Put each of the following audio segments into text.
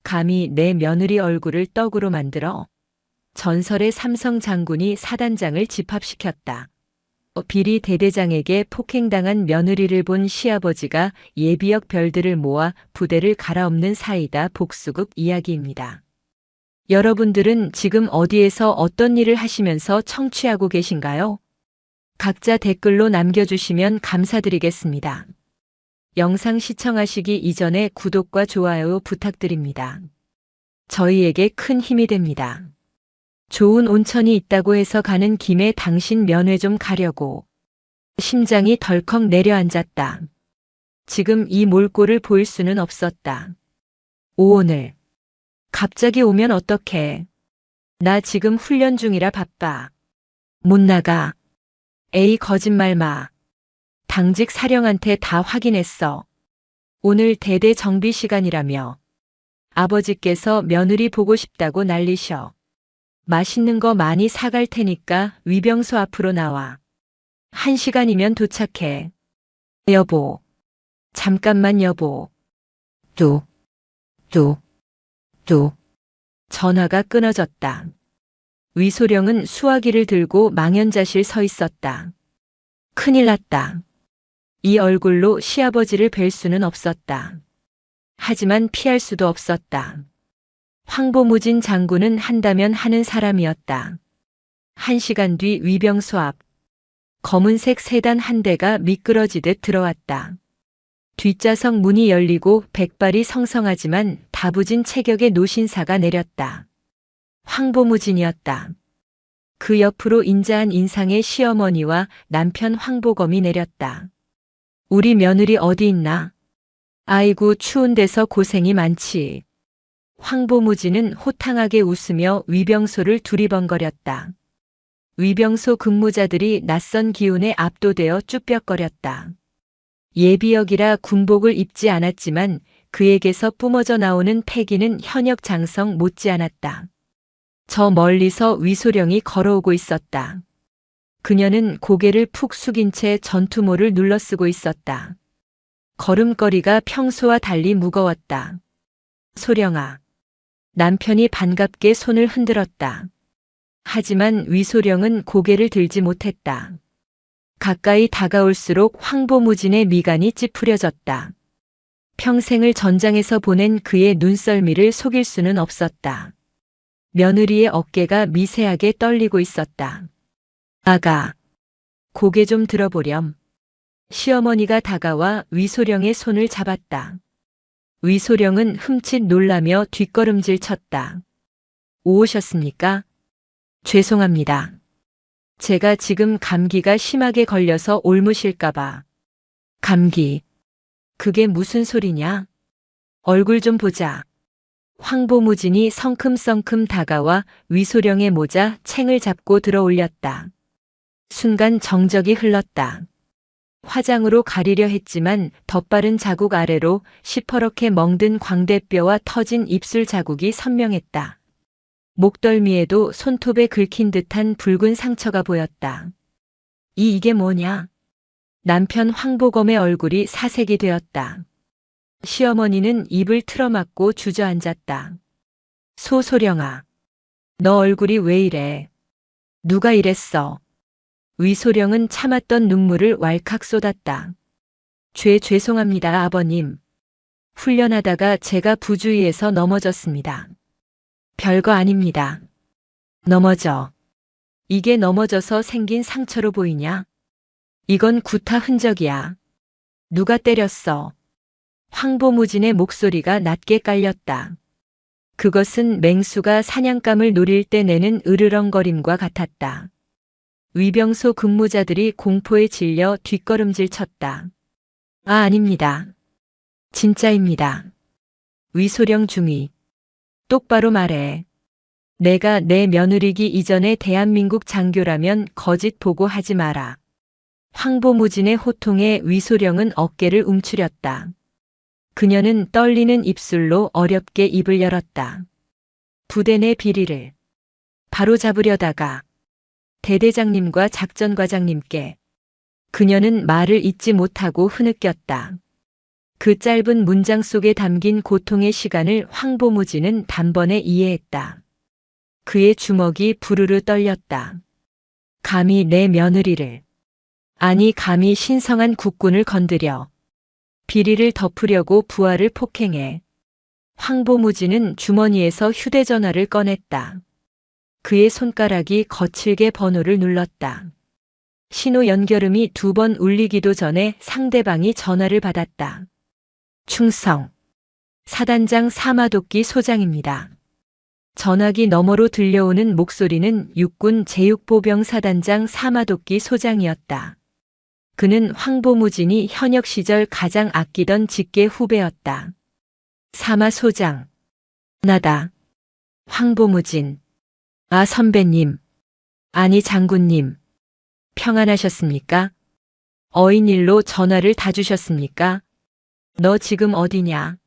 감히 내 며느리 얼굴을 떡으로 만들어? 전설의 삼성 장군이 사단장을 집합시켰다. 비리 대대장에게 폭행당한 며느리를 본 시아버지가 예비역 별들을 모아 부대를 갈아엎는 사이다 복수극 이야기입니다. 여러분들은 지금 어디에서 어떤 일을 하시면서 청취하고 계신가요? 각자 댓글로 남겨주시면 감사드리겠습니다. 영상 시청하시기 이전에 구독과 좋아요 부탁드립니다. 저희에게 큰 힘이 됩니다. 좋은 온천이 있다고 해서 가는 김에 당신 면회 좀 가려고. 심장이 덜컥 내려앉았다. 지금 이 몰골을 보일 수는 없었다. 오늘 갑자기 오면 어떡해. 나 지금 훈련 중이라 바빠. 못 나가. 에이 거짓말 마. 당직 사령한테 다 확인했어. 오늘 대대 정비 시간이라며. 아버지께서 며느리 보고 싶다고 난리셔. 맛있는 거 많이 사갈 테니까 위병소 앞으로 나와. 1시간이면 도착해. 여보. 잠깐만 여보. 또. 전화가 끊어졌다. 위소령은 수화기를 들고 망연자실 서 있었다. 큰일 났다. 이 얼굴로 시아버지를 뵐 수는 없었다. 하지만 피할 수도 없었다. 황보무진 장군은 한다면 하는 사람이었다. 1시간 뒤 위병소 앞. 검은색 세단 한 대가 미끄러지듯 들어왔다. 뒷좌석 문이 열리고 백발이 성성하지만 다부진 체격의 노신사가 내렸다. 황보무진이었다. 그 옆으로 인자한 인상의 시어머니와 남편 황보검이 내렸다. 우리 며느리 어디 있나? 아이고 추운 데서 고생이 많지. 황보무진은 호탕하게 웃으며 위병소를 두리번거렸다. 위병소 근무자들이 낯선 기운에 압도되어 쭈뼛거렸다. 예비역이라 군복을 입지 않았지만 그에게서 뿜어져 나오는 패기는 현역 장성 못지않았다. 저 멀리서 위소령이 걸어오고 있었다. 그녀는 고개를 푹 숙인 채 전투모를 눌러쓰고 있었다. 걸음걸이가 평소와 달리 무거웠다. 소령아. 남편이 반갑게 손을 흔들었다. 하지만 위소령은 고개를 들지 못했다. 가까이 다가올수록 황보무진의 미간이 찌푸려졌다. 평생을 전장에서 보낸 그의 눈썰미를 속일 수는 없었다. 며느리의 어깨가 미세하게 떨리고 있었다. 아가, 고개 좀 들어보렴. 시어머니가 다가와 위소령의 손을 잡았다. 위소령은 흠칫 놀라며 뒷걸음질 쳤다. 오셨습니까? 죄송합니다. 제가 지금 감기가 심하게 걸려서 옮으실까봐. 감기. 그게 무슨 소리냐? 얼굴 좀 보자. 황보무진이 성큼성큼 다가와 위소령의 모자 챙을 잡고 들어올렸다. 순간 정적이 흘렀다. 화장으로 가리려 했지만 덧바른 자국 아래로 시퍼렇게 멍든 광대뼈와 터진 입술 자국이 선명했다. 목덜미에도 손톱에 긁힌 듯한 붉은 상처가 보였다. 이게 뭐냐? 남편 황보검의 얼굴이 사색이 되었다. 시어머니는 입을 틀어막고 주저앉았다. 소소령아. 너 얼굴이 왜 이래? 누가 이랬어? 위소령은 참았던 눈물을 왈칵 쏟았다. 죄송합니다 아버님. 훈련하다가 제가 부주의해서 넘어졌습니다. 별거 아닙니다. 넘어져. 이게 넘어져서 생긴 상처로 보이냐? 이건 구타 흔적이야. 누가 때렸어? 황보무진의 목소리가 낮게 깔렸다. 그것은 맹수가 사냥감을 노릴 때 내는 으르렁거림과 같았다. 위병소 근무자들이 공포에 질려 뒷걸음질 쳤다. 아닙니다. 진짜입니다. 위소령 중위. 똑바로 말해. 내가 내 며느리기 이전에 대한민국 장교라면 거짓 보고하지 마라. 황보무진의 호통에 위소령은 어깨를 움츠렸다. 그녀는 떨리는 입술로 어렵게 입을 열었다. 부대 내 비리를 바로잡으려다가 대대장님과 작전과장님께. 그녀는 말을 잇지 못하고 흐느꼈다. 그 짧은 문장 속에 담긴 고통의 시간을 황보무진은 단번에 이해했다. 그의 주먹이 부르르 떨렸다. 감히 내 며느리를, 아니 감히 신성한 국군을 건드려 비리를 덮으려고 부하를 폭행해. 황보무진은 주머니에서 휴대전화를 꺼냈다. 그의 손가락이 거칠게 번호를 눌렀다. 신호 연결음이 2번 울리기도 전에 상대방이 전화를 받았다. 충성. 사단장 사마도끼 소장입니다. 전화기 너머로 들려오는 목소리는 육군 제육보병 사단장 사마도끼 소장이었다. 그는 황보무진이 현역 시절 가장 아끼던 직계 후배였다. 사마 소장. 나다. 황보무진. 아 선배님. 아니 장군님. 평안하셨습니까? 어인일로 전화를 다 주셨습니까? 너 지금 어디냐?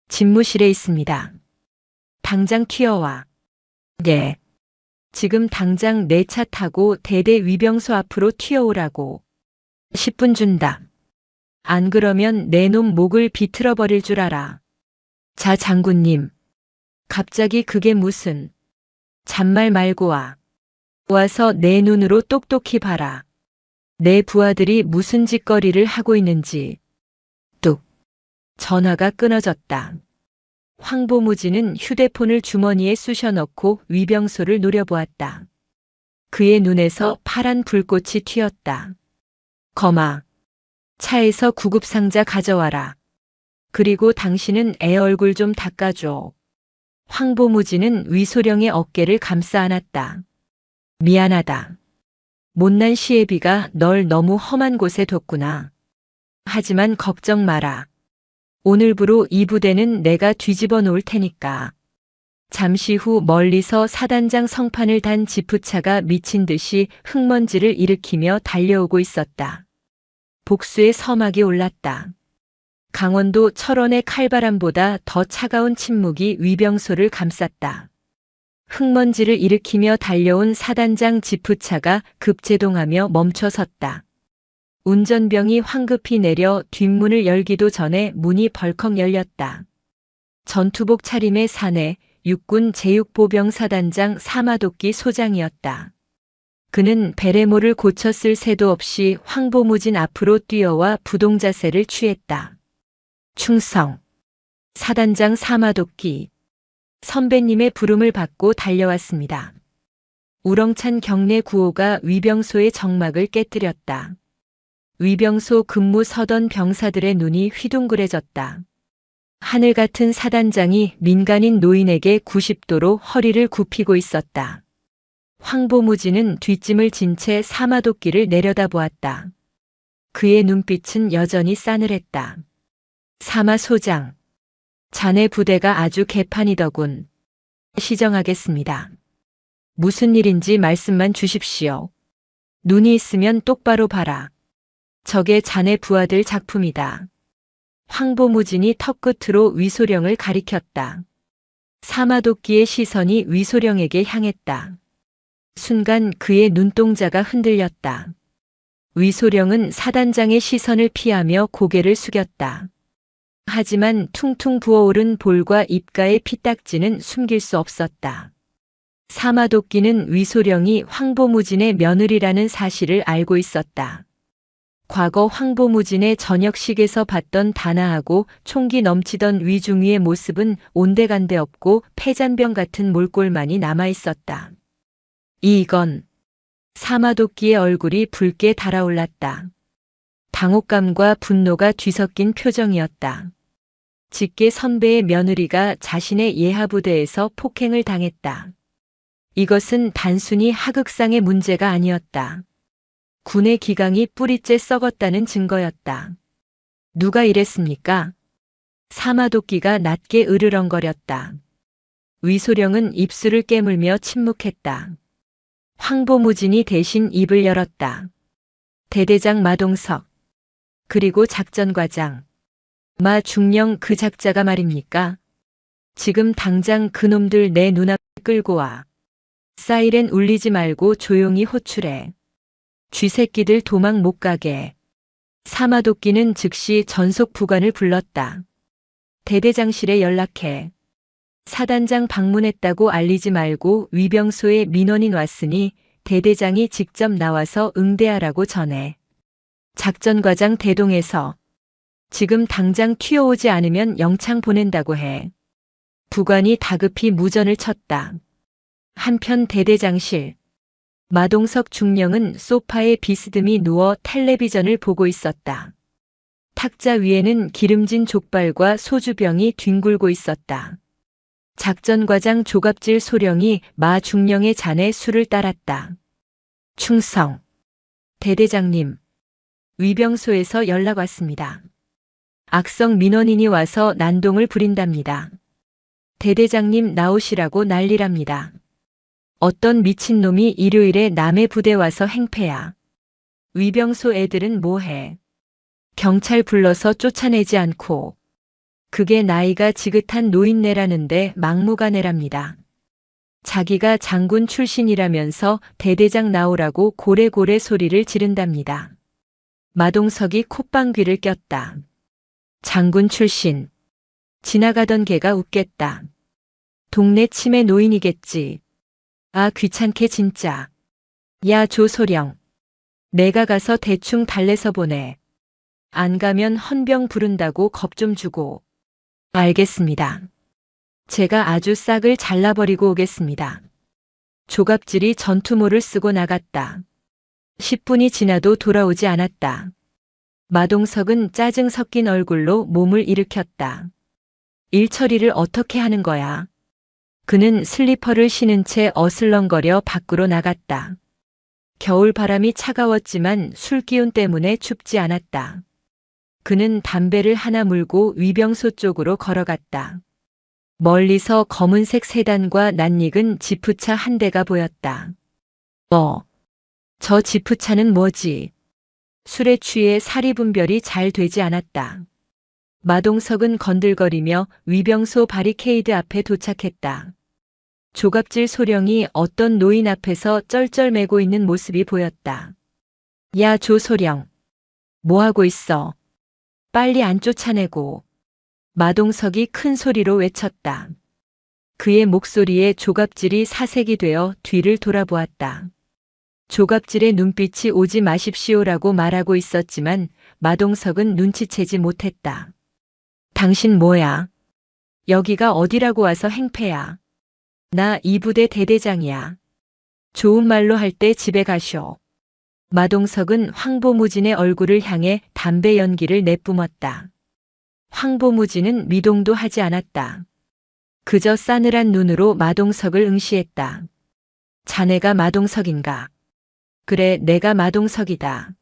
집무실에 있습니다. 당장 튀어와. 네. 지금 당장 내 차 타고 대대 위병소 앞으로 튀어오라고. 10분 준다. 안 그러면 내 놈 목을 비틀어 버릴 줄 알아. 자 장군님. 갑자기 그게 무슨. 잔말 말고 와. 와서 내 눈으로 똑똑히 봐라. 내 부하들이 무슨 짓거리를 하고 있는지. 뚝. 전화가 끊어졌다. 황보무진은 휴대폰을 주머니에 쑤셔 넣고 위병소를 노려보았다. 그의 눈에서 파란 불꽃이 튀었다. 거마. 차에서 구급상자 가져와라. 그리고 당신은 애 얼굴 좀 닦아줘. 황보무진은 위소령의 어깨를 감싸 안았다. 미안하다. 못난 시애비가 널 너무 험한 곳에 뒀구나. 하지만 걱정 마라. 오늘부로 이 부대는 내가 뒤집어 놓을 테니까. 잠시 후 멀리서 사단장 성판을 단 지프차가 미친 듯이 흙먼지를 일으키며 달려오고 있었다. 복수의 서막이 올랐다. 강원도 철원의 칼바람보다 더 차가운 침묵이 위병소를 감쌌다. 흙먼지를 일으키며 달려온 사단장 지프차가 급제동하며 멈춰섰다. 운전병이 황급히 내려 뒷문을 열기도 전에 문이 벌컥 열렸다. 전투복 차림의 사내 육군 제육보병 사단장 사마도끼 소장이었다. 그는 베레모를 고쳐 쓸 새도 없이 황보무진 앞으로 뛰어와 부동자세를 취했다. 충성. 사단장 사마도끼. 선배님의 부름을 받고 달려왔습니다. 우렁찬 경례 구호가 위병소의 정막을 깨뜨렸다. 위병소 근무 서던 병사들의 눈이 휘둥그레졌다. 하늘 같은 사단장이 민간인 노인에게 90도로 허리를 굽히고 있었다. 황보무진은 뒷짐을 진 채 사마도끼를 내려다보았다. 그의 눈빛은 여전히 싸늘했다. 사마 소장. 자네 부대가 아주 개판이더군. 시정하겠습니다. 무슨 일인지 말씀만 주십시오. 눈이 있으면 똑바로 봐라. 저게 자네 부하들 작품이다. 황보무진이 턱끝으로 위소령을 가리켰다. 사마도끼의 시선이 위소령에게 향했다. 순간 그의 눈동자가 흔들렸다. 위소령은 사단장의 시선을 피하며 고개를 숙였다. 하지만 퉁퉁 부어오른 볼과 입가의 피딱지는 숨길 수 없었다. 사마도끼는 위소령이 황보무진의 며느리라는 사실을 알고 있었다. 과거 황보무진의 저녁식에서 봤던 단아하고 총기 넘치던 위중위의 모습은 온데간데 없고 폐잔병 같은 몰골만이 남아있었다. 이건. 사마도끼의 얼굴이 붉게 달아올랐다. 당혹감과 분노가 뒤섞인 표정이었다. 직계 선배의 며느리가 자신의 예하부대에서 폭행을 당했다. 이것은 단순히 하극상의 문제가 아니었다. 군의 기강이 뿌리째 썩었다는 증거였다. 누가 이랬습니까? 사마도끼가 낮게 으르렁거렸다. 위소령은 입술을 깨물며 침묵했다. 황보무진이 대신 입을 열었다. 대대장 마동석. 그리고 작전과장. 마 중령 그 작자가 말입니까? 지금 당장 그놈들 내 눈앞에 끌고 와. 사이렌 울리지 말고 조용히 호출해. 쥐새끼들 도망 못 가게. 사마도끼는 즉시 전속 부관을 불렀다. 대대장실에 연락해. 사단장 방문했다고 알리지 말고 위병소에 민원인 왔으니 대대장이 직접 나와서 응대하라고 전해. 작전과장 대동해서 지금 당장 튀어오지 않으면 영창 보낸다고 해. 부관이 다급히 무전을 쳤다. 한편 대대장실. 마동석 중령은 소파에 비스듬히 누워 텔레비전을 보고 있었다. 탁자 위에는 기름진 족발과 소주병이 뒹굴고 있었다. 작전과장 조갑질 소령이 마 중령의 잔에 술을 따랐다. 충성. 대대장님. 위병소에서 연락 왔습니다. 악성 민원인이 와서 난동을 부린답니다. 대대장님 나오시라고 난리랍니다. 어떤 미친놈이 일요일에 남의 부대 와서 행패야. 위병소 애들은 뭐해? 경찰 불러서 쫓아내지 않고. 그게 나이가 지긋한 노인네라는데 막무가내랍니다. 자기가 장군 출신이라면서 대대장 나오라고 고래고래 소리를 지른답니다. 마동석이 콧방귀를 꼈다. 장군 출신. 지나가던 개가 웃겠다. 동네 치매 노인이겠지. 아 귀찮게 진짜. 야 조소령. 내가 가서 대충 달래서 보내. 안 가면 헌병 부른다고 겁 좀 주고. 알겠습니다. 제가 아주 싹을 잘라버리고 오겠습니다. 조갑질이 전투모를 쓰고 나갔다. 10분이 지나도 돌아오지 않았다. 마동석은 짜증 섞인 얼굴로 몸을 일으켰다. 일 처리를 어떻게 하는 거야? 그는 슬리퍼를 신은 채 어슬렁거려 밖으로 나갔다. 겨울 바람이 차가웠지만 술기운 때문에 춥지 않았다. 그는 담배를 하나 물고 위병소 쪽으로 걸어갔다. 멀리서 검은색 세단과 낯익은 지프차 한 대가 보였다. 저 지프차는 뭐지? 술에 취해 사리분별이 잘 되지 않았다. 마동석은 건들거리며 위병소 바리케이드 앞에 도착했다. 조갑질 소령이 어떤 노인 앞에서 쩔쩔매고 있는 모습이 보였다. 야 조소령. 뭐하고 있어? 빨리 안 쫓아내고. 마동석이 큰 소리로 외쳤다. 그의 목소리에 조갑질이 사색이 되어 뒤를 돌아보았다. 조갑질의 눈빛이 오지 마십시오라고 말하고 있었지만 마동석은 눈치채지 못했다. 당신 뭐야? 여기가 어디라고 와서 행패야? 나 이 부대 대대장이야. 좋은 말로 할 때 집에 가쇼. 마동석은 황보무진의 얼굴을 향해 담배 연기를 내뿜었다. 황보무진은 미동도 하지 않았다. 그저 싸늘한 눈으로 마동석을 응시했다. 자네가 마동석인가? 그래, 내가 마동석이다.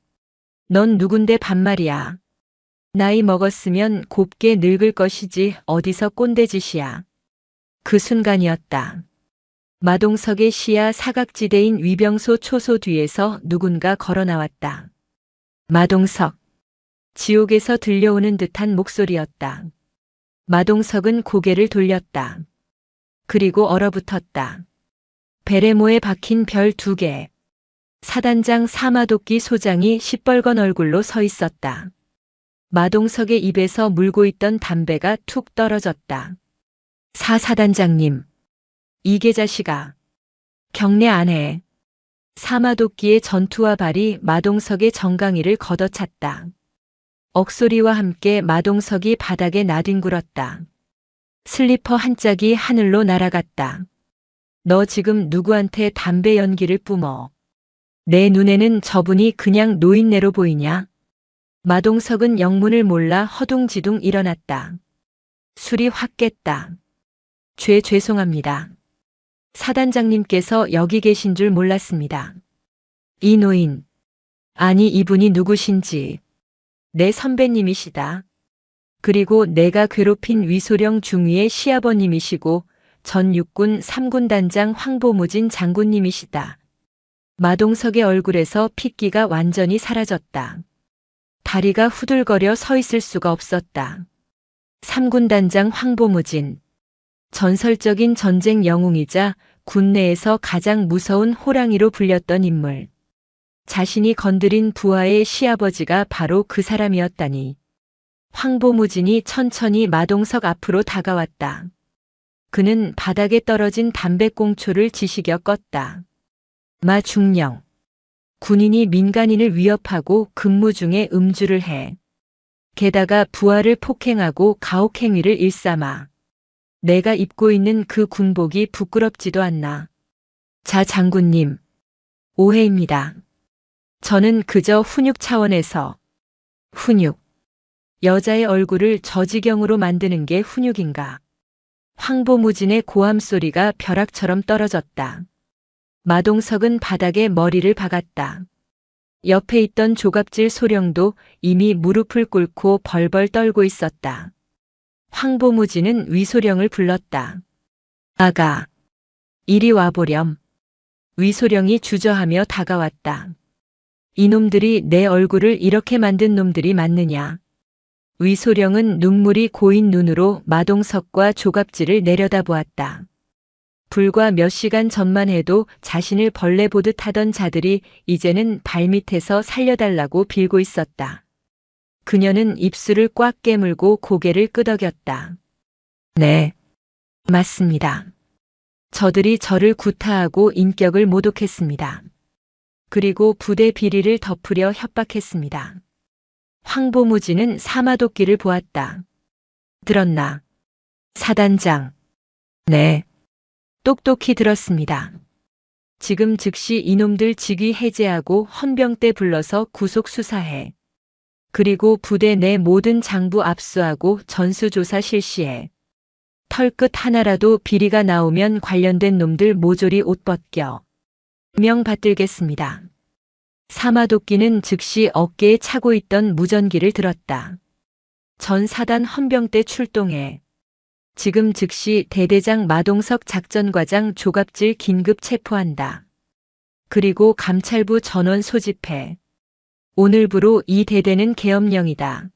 넌 누군데 반말이야? 나이 먹었으면 곱게 늙을 것이지 어디서 꼰대짓이야. 그 순간이었다. 마동석의 시야 사각지대인 위병소 초소 뒤에서 누군가 걸어 나왔다. 마동석. 지옥에서 들려오는 듯한 목소리였다. 마동석은 고개를 돌렸다. 그리고 얼어붙었다. 베레모에 박힌 별 2개. 사단장 사마도끼 소장이 시뻘건 얼굴로 서 있었다. 마동석의 입에서 물고 있던 담배가 툭 떨어졌다. 사단장님. 이게 자식아. 경례 안 해. 사마도끼의 전투와 발이 마동석의 정강이를 걷어찼다. 억소리와 함께 마동석이 바닥에 나뒹굴었다. 슬리퍼 한 짝이 하늘로 날아갔다. 너 지금 누구한테 담배 연기를 뿜어? 내 눈에는 저분이 그냥 노인네로 보이냐? 마동석은 영문을 몰라 허둥지둥 일어났다. 술이 확 깼다. 죄송합니다. 사단장님께서 여기 계신 줄 몰랐습니다. 이 노인. 아니 이분이 누구신지. 내 선배님이시다. 그리고 내가 괴롭힌 위소령 중위의 시아버님이시고 전 육군 3군 단장 황보무진 장군님이시다. 마동석의 얼굴에서 핏기가 완전히 사라졌다. 다리가 후들거려 서 있을 수가 없었다. 3군 단장 황보무진. 전설적인 전쟁 영웅이자 군내에서 가장 무서운 호랑이로 불렸던 인물. 자신이 건드린 부하의 시아버지가 바로 그 사람이었다니. 황보무진이 천천히 마동석 앞으로 다가왔다. 그는 바닥에 떨어진 담배꽁초를 지시겨 껐다. 마중령. 군인이 민간인을 위협하고 근무 중에 음주를 해. 게다가 부하를 폭행하고 가혹행위를 일삼아. 내가 입고 있는 그 군복이 부끄럽지도 않나. 자 장군님. 오해입니다. 저는 그저 훈육 차원에서. 훈육. 여자의 얼굴을 저 지경으로 만드는 게 훈육인가. 황보무진의 고함 소리가 벼락처럼 떨어졌다. 마동석은 바닥에 머리를 박았다. 옆에 있던 조갑질 소령도 이미 무릎을 꿇고 벌벌 떨고 있었다. 황보무진은 위소령을 불렀다. 아가, 이리 와보렴. 위소령이 주저하며 다가왔다. 이놈들이 내 얼굴을 이렇게 만든 놈들이 맞느냐. 위소령은 눈물이 고인 눈으로 마동석과 조갑질을 내려다보았다. 불과 몇 시간 전만 해도 자신을 벌레 보듯 하던 자들이 이제는 발밑에서 살려달라고 빌고 있었다. 그녀는 입술을 꽉 깨물고 고개를 끄덕였다. 네, 맞습니다. 저들이 저를 구타하고 인격을 모독했습니다. 그리고 부대 비리를 덮으려 협박했습니다. 황보무진은 사마도끼를 보았다. 들었나? 사단장. 네. 똑똑히 들었습니다. 지금 즉시 이놈들 직위 해제하고 헌병대 불러서 구속 수사해. 그리고 부대 내 모든 장부 압수하고 전수조사 실시해. 털끝 하나라도 비리가 나오면 관련된 놈들 모조리 옷 벗겨. 명 받들겠습니다. 사마도끼는 즉시 어깨에 차고 있던 무전기를 들었다. 전 사단 헌병대 출동해. 지금 즉시 대대장 마동석 작전과장 조갑질 긴급 체포한다. 그리고 감찰부 전원 소집해. 오늘부로 이 대대는 계엄령이다.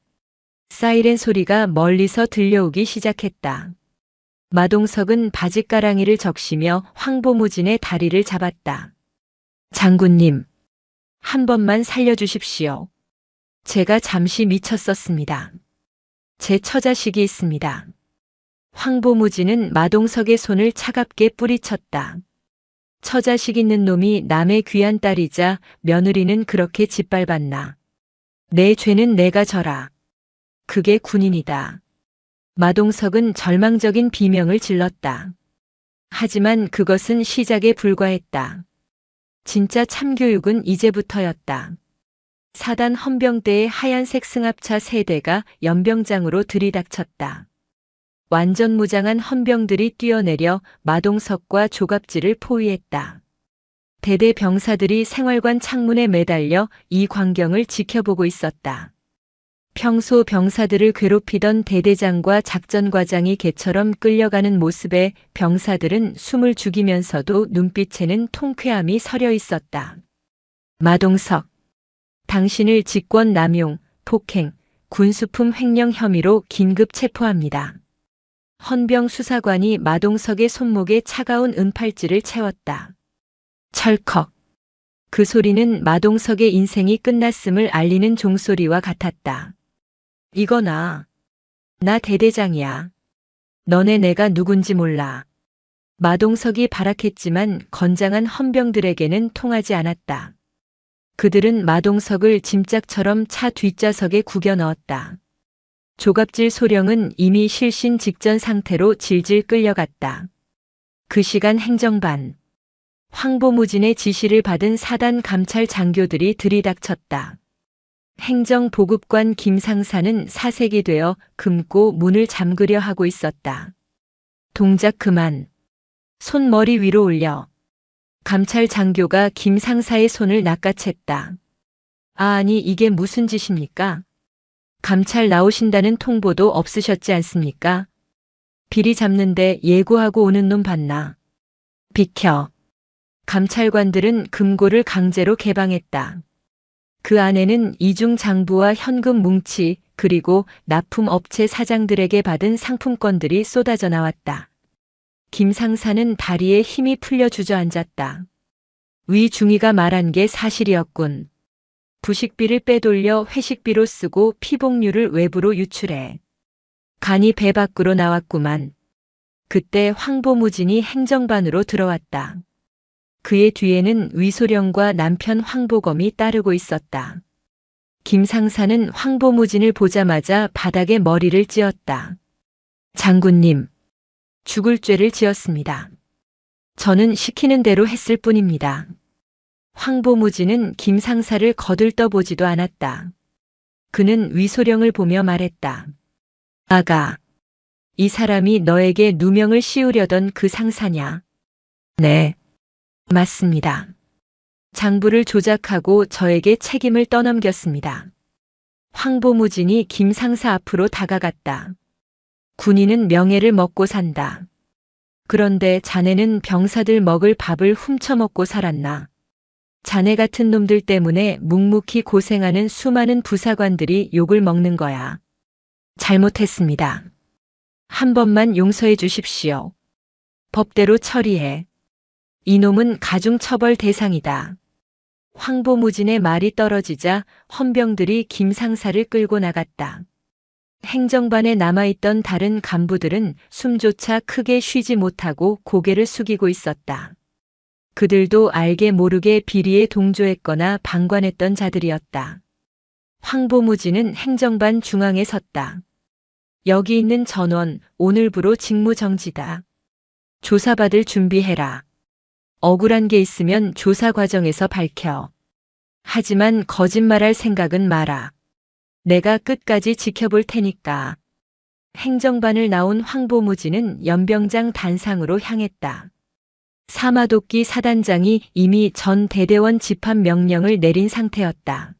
사이렌 소리가 멀리서 들려오기 시작했다. 마동석은 바짓가랑이를 적시며 황보무진의 다리를 잡았다. 장군님, 한 번만 살려주십시오. 제가 잠시 미쳤었습니다. 제 처자식이 있습니다. 황보무진은 마동석의 손을 차갑게 뿌리쳤다. 처자식 있는 놈이 남의 귀한 딸이자 며느리는 그렇게 짓밟았나. 내 죄는 내가 져라. 그게 군인이다. 마동석은 절망적인 비명을 질렀다. 하지만 그것은 시작에 불과했다. 진짜 참교육은 이제부터였다. 사단 헌병대의 하얀색 승합차 3대가 연병장으로 들이닥쳤다. 완전 무장한 헌병들이 뛰어내려 마동석과 조갑질을 포위했다. 대대 병사들이 생활관 창문에 매달려 이 광경을 지켜보고 있었다. 평소 병사들을 괴롭히던 대대장과 작전과장이 개처럼 끌려가는 모습에 병사들은 숨을 죽이면서도 눈빛에는 통쾌함이 서려 있었다. 마동석, 당신을 직권 남용, 폭행, 군수품 횡령 혐의로 긴급 체포합니다. 헌병 수사관이 마동석의 손목에 차가운 은팔찌를 채웠다. 철컥. 그 소리는 마동석의 인생이 끝났음을 알리는 종소리와 같았다. 이거나. 나 대대장이야. 너네 내가 누군지 몰라. 마동석이 발악했지만 건장한 헌병들에게는 통하지 않았다. 그들은 마동석을 짐짝처럼 차 뒷좌석에 구겨 넣었다. 조갑질 소령은 이미 실신 직전 상태로 질질 끌려갔다. 그 시간 행정반. 황보무진의 지시를 받은 사단 감찰 장교들이 들이닥쳤다. 행정보급관 김상사는 사색이 되어 금고 문을 잠그려 하고 있었다. 동작 그만. 손 머리 위로 올려. 감찰 장교가 김상사의 손을 낚아챘다. 아니 이게 무슨 짓입니까? 감찰 나오신다는 통보도 없으셨지 않습니까? 비리 잡는데 예고하고 오는 놈 봤나? 비켜. 감찰관들은 금고를 강제로 개방했다. 그 안에는 이중 장부와 현금 뭉치 그리고 납품업체 사장들에게 받은 상품권들이 쏟아져 나왔다. 김 상사는 다리에 힘이 풀려 주저앉았다. 위 중위가 말한 게 사실이었군. 부식비를 빼돌려 회식비로 쓰고 피복류를 외부로 유출해. 간이 배 밖으로 나왔구만. 그때 황보무진이 행정반으로 들어왔다. 그의 뒤에는 위소령과 남편 황보검이 따르고 있었다. 김 상사는 황보무진을 보자마자 바닥에 머리를 찧었다. 장군님, 죽을 죄를 지었습니다. 저는 시키는 대로 했을 뿐입니다. 황보무진은 김 상사를 거들떠보지도 않았다. 그는 위소령을 보며 말했다. 아가, 이 사람이 너에게 누명을 씌우려던 그 상사냐? 네, 맞습니다. 장부를 조작하고 저에게 책임을 떠넘겼습니다. 황보무진이 김 상사 앞으로 다가갔다. 군인은 명예를 먹고 산다. 그런데 자네는 병사들 먹을 밥을 훔쳐먹고 살았나? 자네 같은 놈들 때문에 묵묵히 고생하는 수많은 부사관들이 욕을 먹는 거야. 잘못했습니다. 한 번만 용서해 주십시오. 법대로 처리해. 이놈은 가중처벌 대상이다. 황보무진의 말이 떨어지자 헌병들이 김 상사를 끌고 나갔다. 행정반에 남아있던 다른 간부들은 숨조차 크게 쉬지 못하고 고개를 숙이고 있었다. 그들도 알게 모르게 비리에 동조했거나 방관했던 자들이었다. 황보무진은 행정반 중앙에 섰다. 여기 있는 전원, 오늘부로 직무정지다. 조사받을 준비해라. 억울한 게 있으면 조사 과정에서 밝혀. 하지만 거짓말할 생각은 마라. 내가 끝까지 지켜볼 테니까. 행정반을 나온 황보무진은 연병장 단상으로 향했다. 사마도끼 사단장이 이미 전 대대원 집합 명령을 내린 상태였다.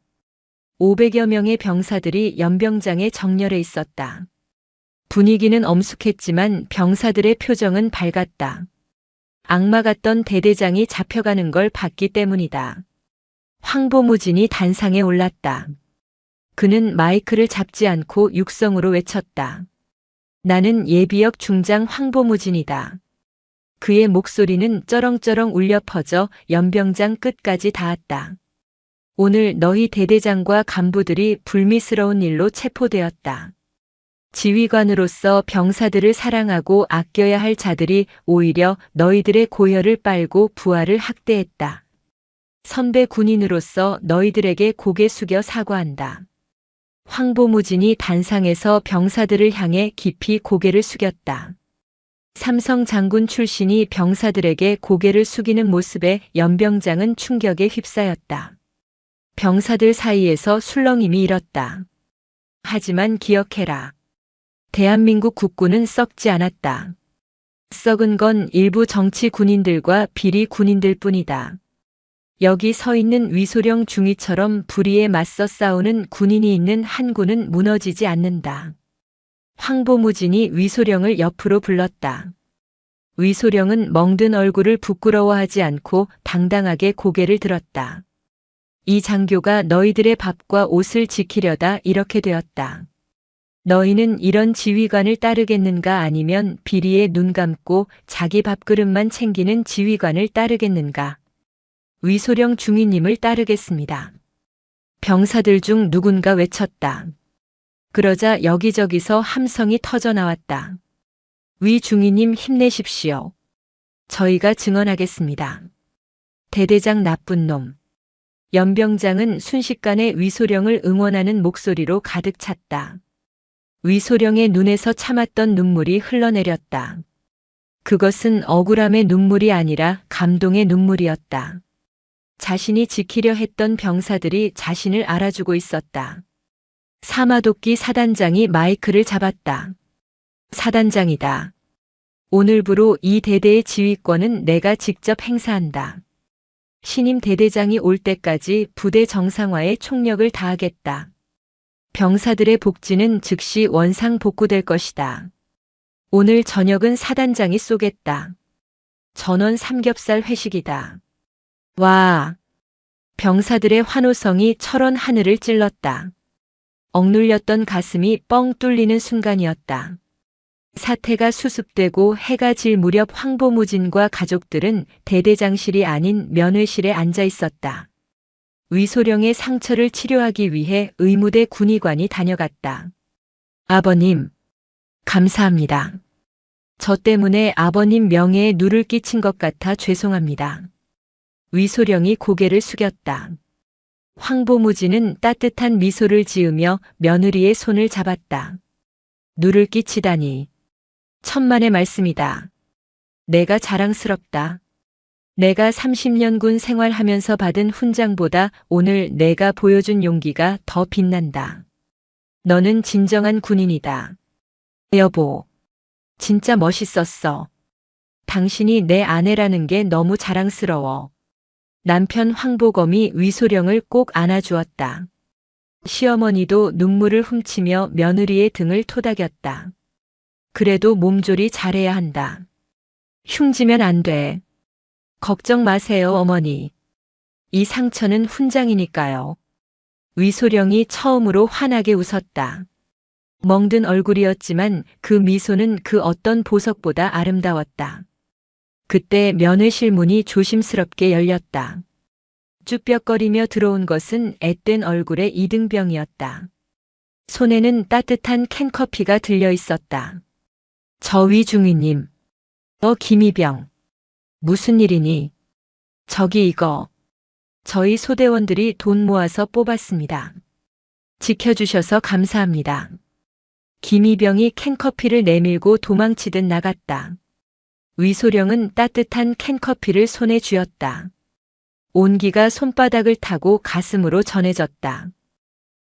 500여 명의 병사들이 연병장에 정렬해 있었다. 분위기는 엄숙했지만 병사들의 표정은 밝았다. 악마 같던 대대장이 잡혀가는 걸 봤기 때문이다. 황보무진이 단상에 올랐다. 그는 마이크를 잡지 않고 육성으로 외쳤다. 나는 예비역 중장 황보무진이다. 그의 목소리는 쩌렁쩌렁 울려 퍼져 연병장 끝까지 닿았다. 오늘 너희 대대장과 간부들이 불미스러운 일로 체포되었다. 지휘관으로서 병사들을 사랑하고 아껴야 할 자들이 오히려 너희들의 고열을 빨고 부하를 학대했다. 선배 군인으로서 너희들에게 고개 숙여 사과한다. 황보무진이 단상에서 병사들을 향해 깊이 고개를 숙였다. 삼성 장군 출신이 병사들에게 고개를 숙이는 모습에 연병장은 충격에 휩싸였다. 병사들 사이에서 술렁임이 일었다. 하지만 기억해라. 대한민국 국군은 썩지 않았다. 썩은 건 일부 정치 군인들과 비리 군인들 뿐이다. 여기 서 있는 위소령 중위처럼 불의에 맞서 싸우는 군인이 있는 한 군은 무너지지 않는다. 황보무진이 위소령을 옆으로 불렀다. 위소령은 멍든 얼굴을 부끄러워하지 않고 당당하게 고개를 들었다. 이 장교가 너희들의 밥과 옷을 지키려다 이렇게 되었다. 너희는 이런 지휘관을 따르겠는가 아니면 비리에 눈 감고 자기 밥그릇만 챙기는 지휘관을 따르겠는가? 위소령 중위님을 따르겠습니다. 병사들 중 누군가 외쳤다. 그러자 여기저기서 함성이 터져 나왔다. 위 중위님 힘내십시오. 저희가 증언하겠습니다. 대대장 나쁜 놈. 연병장은 순식간에 위소령을 응원하는 목소리로 가득 찼다. 위소령의 눈에서 참았던 눈물이 흘러내렸다. 그것은 억울함의 눈물이 아니라 감동의 눈물이었다. 자신이 지키려 했던 병사들이 자신을 알아주고 있었다. 사마도끼 사단장이 마이크를 잡았다. 사단장이다. 오늘부로 이 대대의 지휘권은 내가 직접 행사한다. 신임 대대장이 올 때까지 부대 정상화에 총력을 다하겠다. 병사들의 복지는 즉시 원상 복구될 것이다. 오늘 저녁은 사단장이 쏘겠다. 전원 삼겹살 회식이다. 와! 병사들의 환호성이 철원 하늘을 찔렀다. 억눌렸던 가슴이 뻥 뚫리는 순간이었다. 사태가 수습되고 해가 질 무렵 황보무진과 가족들은 대대장실이 아닌 면회실에 앉아 있었다. 위소령의 상처를 치료하기 위해 의무대 군의관이 다녀갔다. 아버님, 감사합니다. 저 때문에 아버님 명예에 누를 끼친 것 같아 죄송합니다. 위소령이 고개를 숙였다. 황보무진은 따뜻한 미소를 지으며 며느리의 손을 잡았다. 누를 끼치다니. 천만의 말씀이다. 내가 자랑스럽다. 내가 30년 군 생활하면서 받은 훈장보다 오늘 내가 보여준 용기가 더 빛난다. 너는 진정한 군인이다. 여보, 진짜 멋있었어. 당신이 내 아내라는 게 너무 자랑스러워. 남편 황보검이 위소령을 꼭 안아주었다. 시어머니도 눈물을 훔치며 며느리의 등을 토닥였다. 그래도 몸조리 잘해야 한다. 흉지면 안 돼. 걱정 마세요, 어머니. 이 상처는 훈장이니까요. 위소령이 처음으로 환하게 웃었다. 멍든 얼굴이었지만 그 미소는 그 어떤 보석보다 아름다웠다. 그때 면회실 문이 조심스럽게 열렸다. 쭈뼛거리며 들어온 것은 앳된 얼굴의 이등병이었다. 손에는 따뜻한 캔커피가 들려 있었다. 저 위중위님. 김이병. 무슨 일이니? 저기 이거. 저희 소대원들이 돈 모아서 뽑았습니다. 지켜주셔서 감사합니다. 김이병이 캔커피를 내밀고 도망치듯 나갔다. 위소령은 따뜻한 캔커피를 손에 쥐었다. 온기가 손바닥을 타고 가슴으로 전해졌다.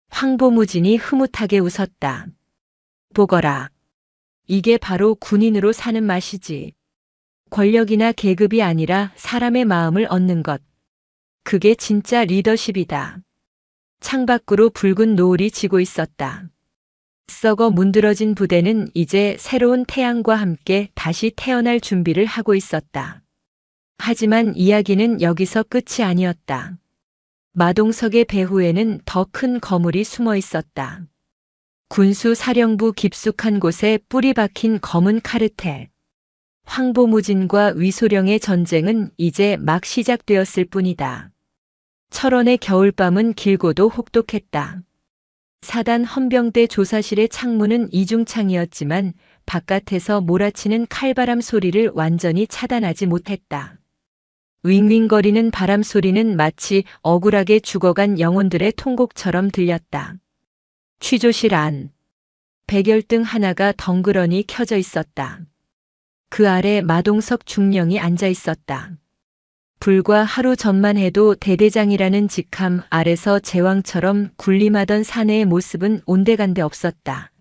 황보무진이 흐뭇하게 웃었다. 보거라. 이게 바로 군인으로 사는 맛이지. 권력이나 계급이 아니라 사람의 마음을 얻는 것. 그게 진짜 리더십이다. 창밖으로 붉은 노을이 지고 있었다. 썩어 문드러진 부대는 이제 새로운 태양과 함께 다시 태어날 준비를 하고 있었다. 하지만 이야기는 여기서 끝이 아니었다. 마동석의 배후에는 더 큰 거물이 숨어 있었다. 군수 사령부 깊숙한 곳에 뿌리 박힌 검은 카르텔. 황보무진과 위소령의 전쟁은 이제 막 시작되었을 뿐이다. 철원의 겨울밤은 길고도 혹독했다. 사단 헌병대 조사실의 창문은 이중창이었지만 바깥에서 몰아치는 칼바람 소리를 완전히 차단하지 못했다. 윙윙거리는 바람 소리는 마치 억울하게 죽어간 영혼들의 통곡처럼 들렸다. 취조실 안. 백열등 하나가 덩그러니 켜져 있었다. 그 아래 마동석 중령이 앉아 있었다. 불과 하루 전만 해도 대대장이라는 직함 아래서 제왕처럼 군림하던 사내의 모습은 온데간데 없었다.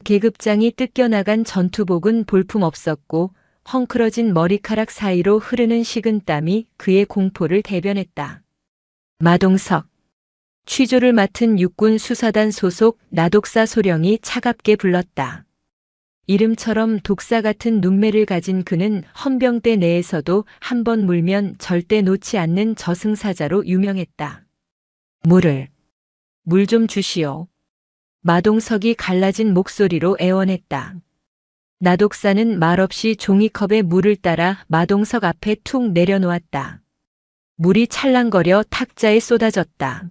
계급장이 뜯겨나간 전투복은 볼품 없었고 헝클어진 머리카락 사이로 흐르는 식은땀이 그의 공포를 대변했다. 마동석. 취조를 맡은 육군 수사단 소속 나독사 소령이 차갑게 불렀다. 이름처럼 독사 같은 눈매를 가진 그는 헌병대 내에서도 한 번 물면 절대 놓지 않는 저승사자로 유명했다. 물 좀 주시오. 마동석이 갈라진 목소리로 애원했다. 나독사는 말없이 종이컵에 물을 따라 마동석 앞에 툭 내려놓았다. 물이 찰랑거려 탁자에 쏟아졌다.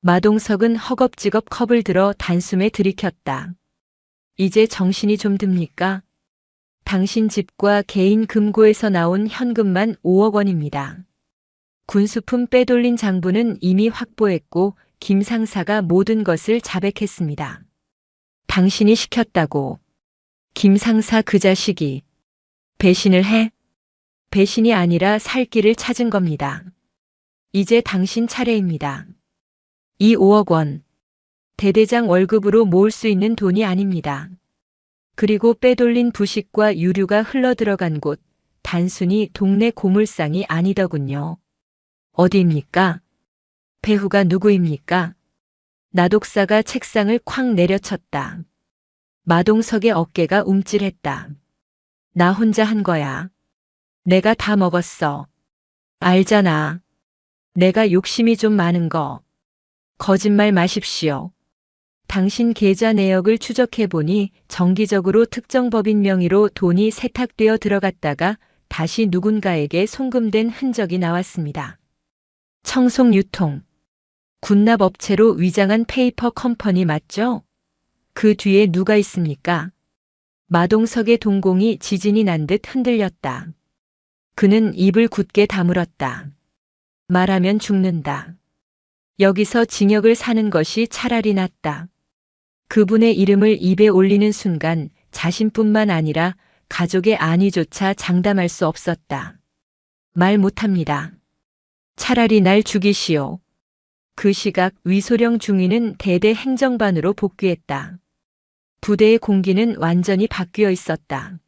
마동석은 허겁지겁 컵을 들어 단숨에 들이켰다. 이제 정신이 좀 듭니까? 당신 집과 개인 금고에서 나온 현금만 5억 원입니다. 군수품 빼돌린 장부는 이미 확보했고 김 상사가 모든 것을 자백했습니다. 당신이 시켰다고. 김 상사 그 자식이 배신을 해? 배신이 아니라 살 길을 찾은 겁니다. 이제 당신 차례입니다. 이 5억 원. 대대장 월급으로 모을 수 있는 돈이 아닙니다. 그리고 빼돌린 부식과 유류가 흘러들어간 곳, 단순히 동네 고물상이 아니더군요. 어디입니까? 배후가 누구입니까? 나독사가 책상을 쾅 내려쳤다. 마동석의 어깨가 움찔했다. 나 혼자 한 거야. 내가 다 먹었어. 알잖아. 내가 욕심이 좀 많은 거. 거짓말 마십시오. 당신 계좌 내역을 추적해보니 정기적으로 특정 법인 명의로 돈이 세탁되어 들어갔다가 다시 누군가에게 송금된 흔적이 나왔습니다. 청송 유통. 군납업체로 위장한 페이퍼 컴퍼니 맞죠? 그 뒤에 누가 있습니까? 마동석의 동공이 지진이 난 듯 흔들렸다. 그는 입을 굳게 다물었다. 말하면 죽는다. 여기서 징역을 사는 것이 차라리 낫다. 그분의 이름을 입에 올리는 순간 자신뿐만 아니라 가족의 안위조차 장담할 수 없었다. 말 못합니다. 차라리 날 죽이시오. 그 시각 위소령 중위는 대대 행정반으로 복귀했다. 부대의 공기는 완전히 바뀌어 있었다.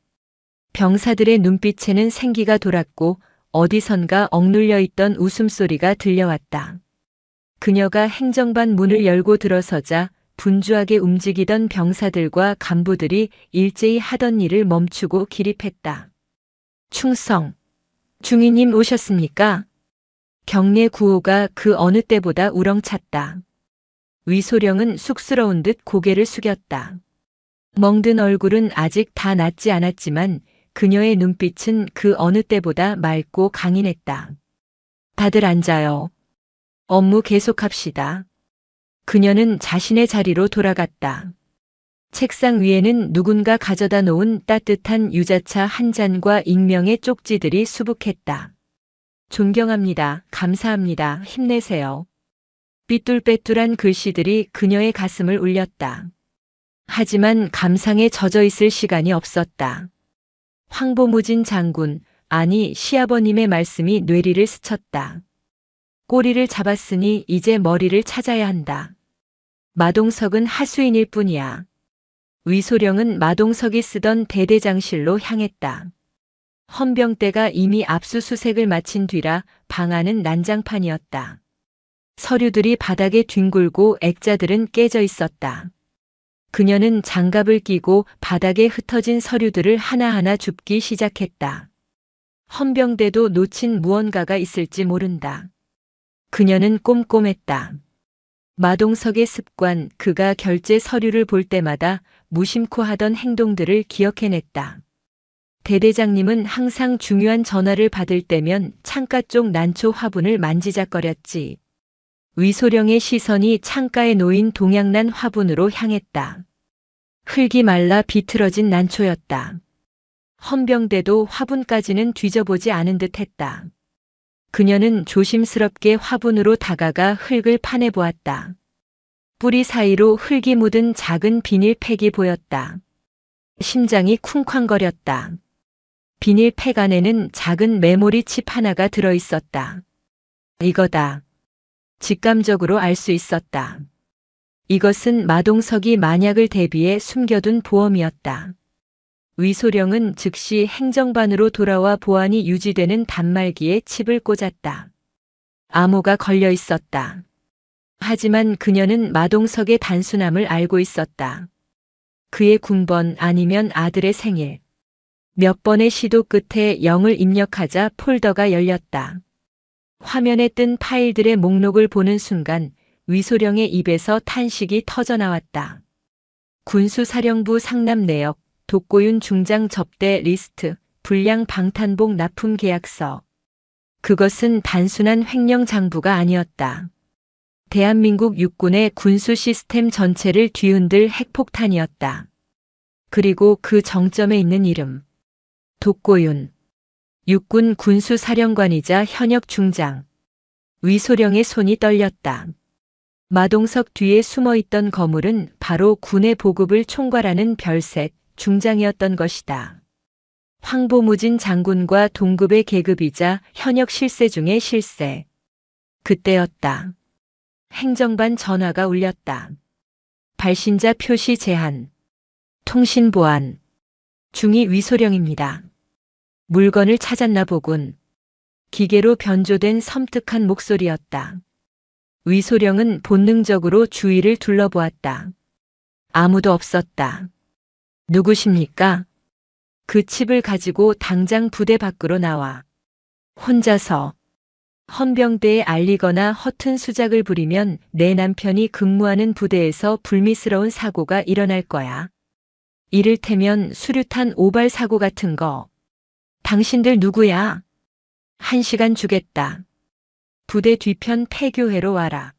병사들의 눈빛에는 생기가 돌았고 어디선가 억눌려 있던 웃음소리가 들려왔다. 그녀가 행정반 문을 열고 들어서자 분주하게 움직이던 병사들과 간부들이 일제히 하던 일을 멈추고 기립했다. 충성. 중위님 오셨습니까? 경례 구호가 그 어느 때보다 우렁찼다. 위소령은 쑥스러운 듯 고개를 숙였다. 멍든 얼굴은 아직 다 낫지 않았지만 그녀의 눈빛은 그 어느 때보다 맑고 강인했다. 다들 앉아요. 업무 계속합시다. 그녀는 자신의 자리로 돌아갔다. 책상 위에는 누군가 가져다 놓은 따뜻한 유자차 한 잔과 익명의 쪽지들이 수북했다. 존경합니다. 감사합니다. 힘내세요. 삐뚤빼뚤한 글씨들이 그녀의 가슴을 울렸다. 하지만 감상에 젖어 있을 시간이 없었다. 황보무진 장군, 아니 시아버님의 말씀이 뇌리를 스쳤다. 꼬리를 잡았으니 이제 머리를 찾아야 한다. 마동석은 하수인일 뿐이야. 위소령은 마동석이 쓰던 대대장실로 향했다. 헌병대가 이미 압수수색을 마친 뒤라 방 안은 난장판이었다. 서류들이 바닥에 뒹굴고 액자들은 깨져 있었다. 그녀는 장갑을 끼고 바닥에 흩어진 서류들을 하나하나 줍기 시작했다. 헌병대도 놓친 무언가가 있을지 모른다. 그녀는 꼼꼼했다. 마동석의 습관, 그가 결제 서류를 볼 때마다 무심코 하던 행동들을 기억해냈다. 대대장님은 항상 중요한 전화를 받을 때면 창가 쪽 난초 화분을 만지작거렸지. 위소령의 시선이 창가에 놓인 동양난 화분으로 향했다. 흙이 말라 비틀어진 난초였다. 헌병대도 화분까지는 뒤져보지 않은 듯 했다. 그녀는 조심스럽게 화분으로 다가가 흙을 파내보았다. 뿌리 사이로 흙이 묻은 작은 비닐팩이 보였다. 심장이 쿵쾅거렸다. 비닐팩 안에는 작은 메모리 칩 하나가 들어있었다. 이거다. 직감적으로 알 수 있었다. 이것은 마동석이 만약을 대비해 숨겨둔 보험이었다. 위소령은 즉시 행정반으로 돌아와 보안이 유지되는 단말기에 칩을 꽂았다. 암호가 걸려 있었다. 하지만 그녀는 마동석의 단순함을 알고 있었다. 그의 군번 아니면 아들의 생일. 몇 번의 시도 끝에 0을 입력하자 폴더가 열렸다. 화면에 뜬 파일들의 목록을 보는 순간 위소령의 입에서 탄식이 터져나왔다. 군수사령부 상납 내역, 독고윤 중장 접대 리스트, 불량 방탄복 납품 계약서. 그것은 단순한 횡령 장부가 아니었다. 대한민국 육군의 군수 시스템 전체를 뒤흔들 핵폭탄이었다. 그리고 그 정점에 있는 이름. 독고윤. 육군 군수사령관이자 현역 중장. 위소령의 손이 떨렸다. 마동석 뒤에 숨어있던 거물은 바로 군의 보급을 총괄하는 별색 중장이었던 것이다. 황보무진 장군과 동급의 계급이자 현역 실세 중의 실세. 그때였다. 행정반 전화가 울렸다. 발신자 표시 제한. 통신 보안. 중위 위소령입니다. 물건을 찾았나 보군. 기계로 변조된 섬뜩한 목소리였다. 위소령은 본능적으로 주위를 둘러보았다. 아무도 없었다. 누구십니까? 그 칩을 가지고 당장 부대 밖으로 나와. 혼자서. 헌병대에 알리거나 허튼 수작을 부리면 내 남편이 근무하는 부대에서 불미스러운 사고가 일어날 거야. 이를테면 수류탄 오발 사고 같은 거. 당신들 누구야? 1시간 주겠다. 부대 뒤편 폐교회로 와라.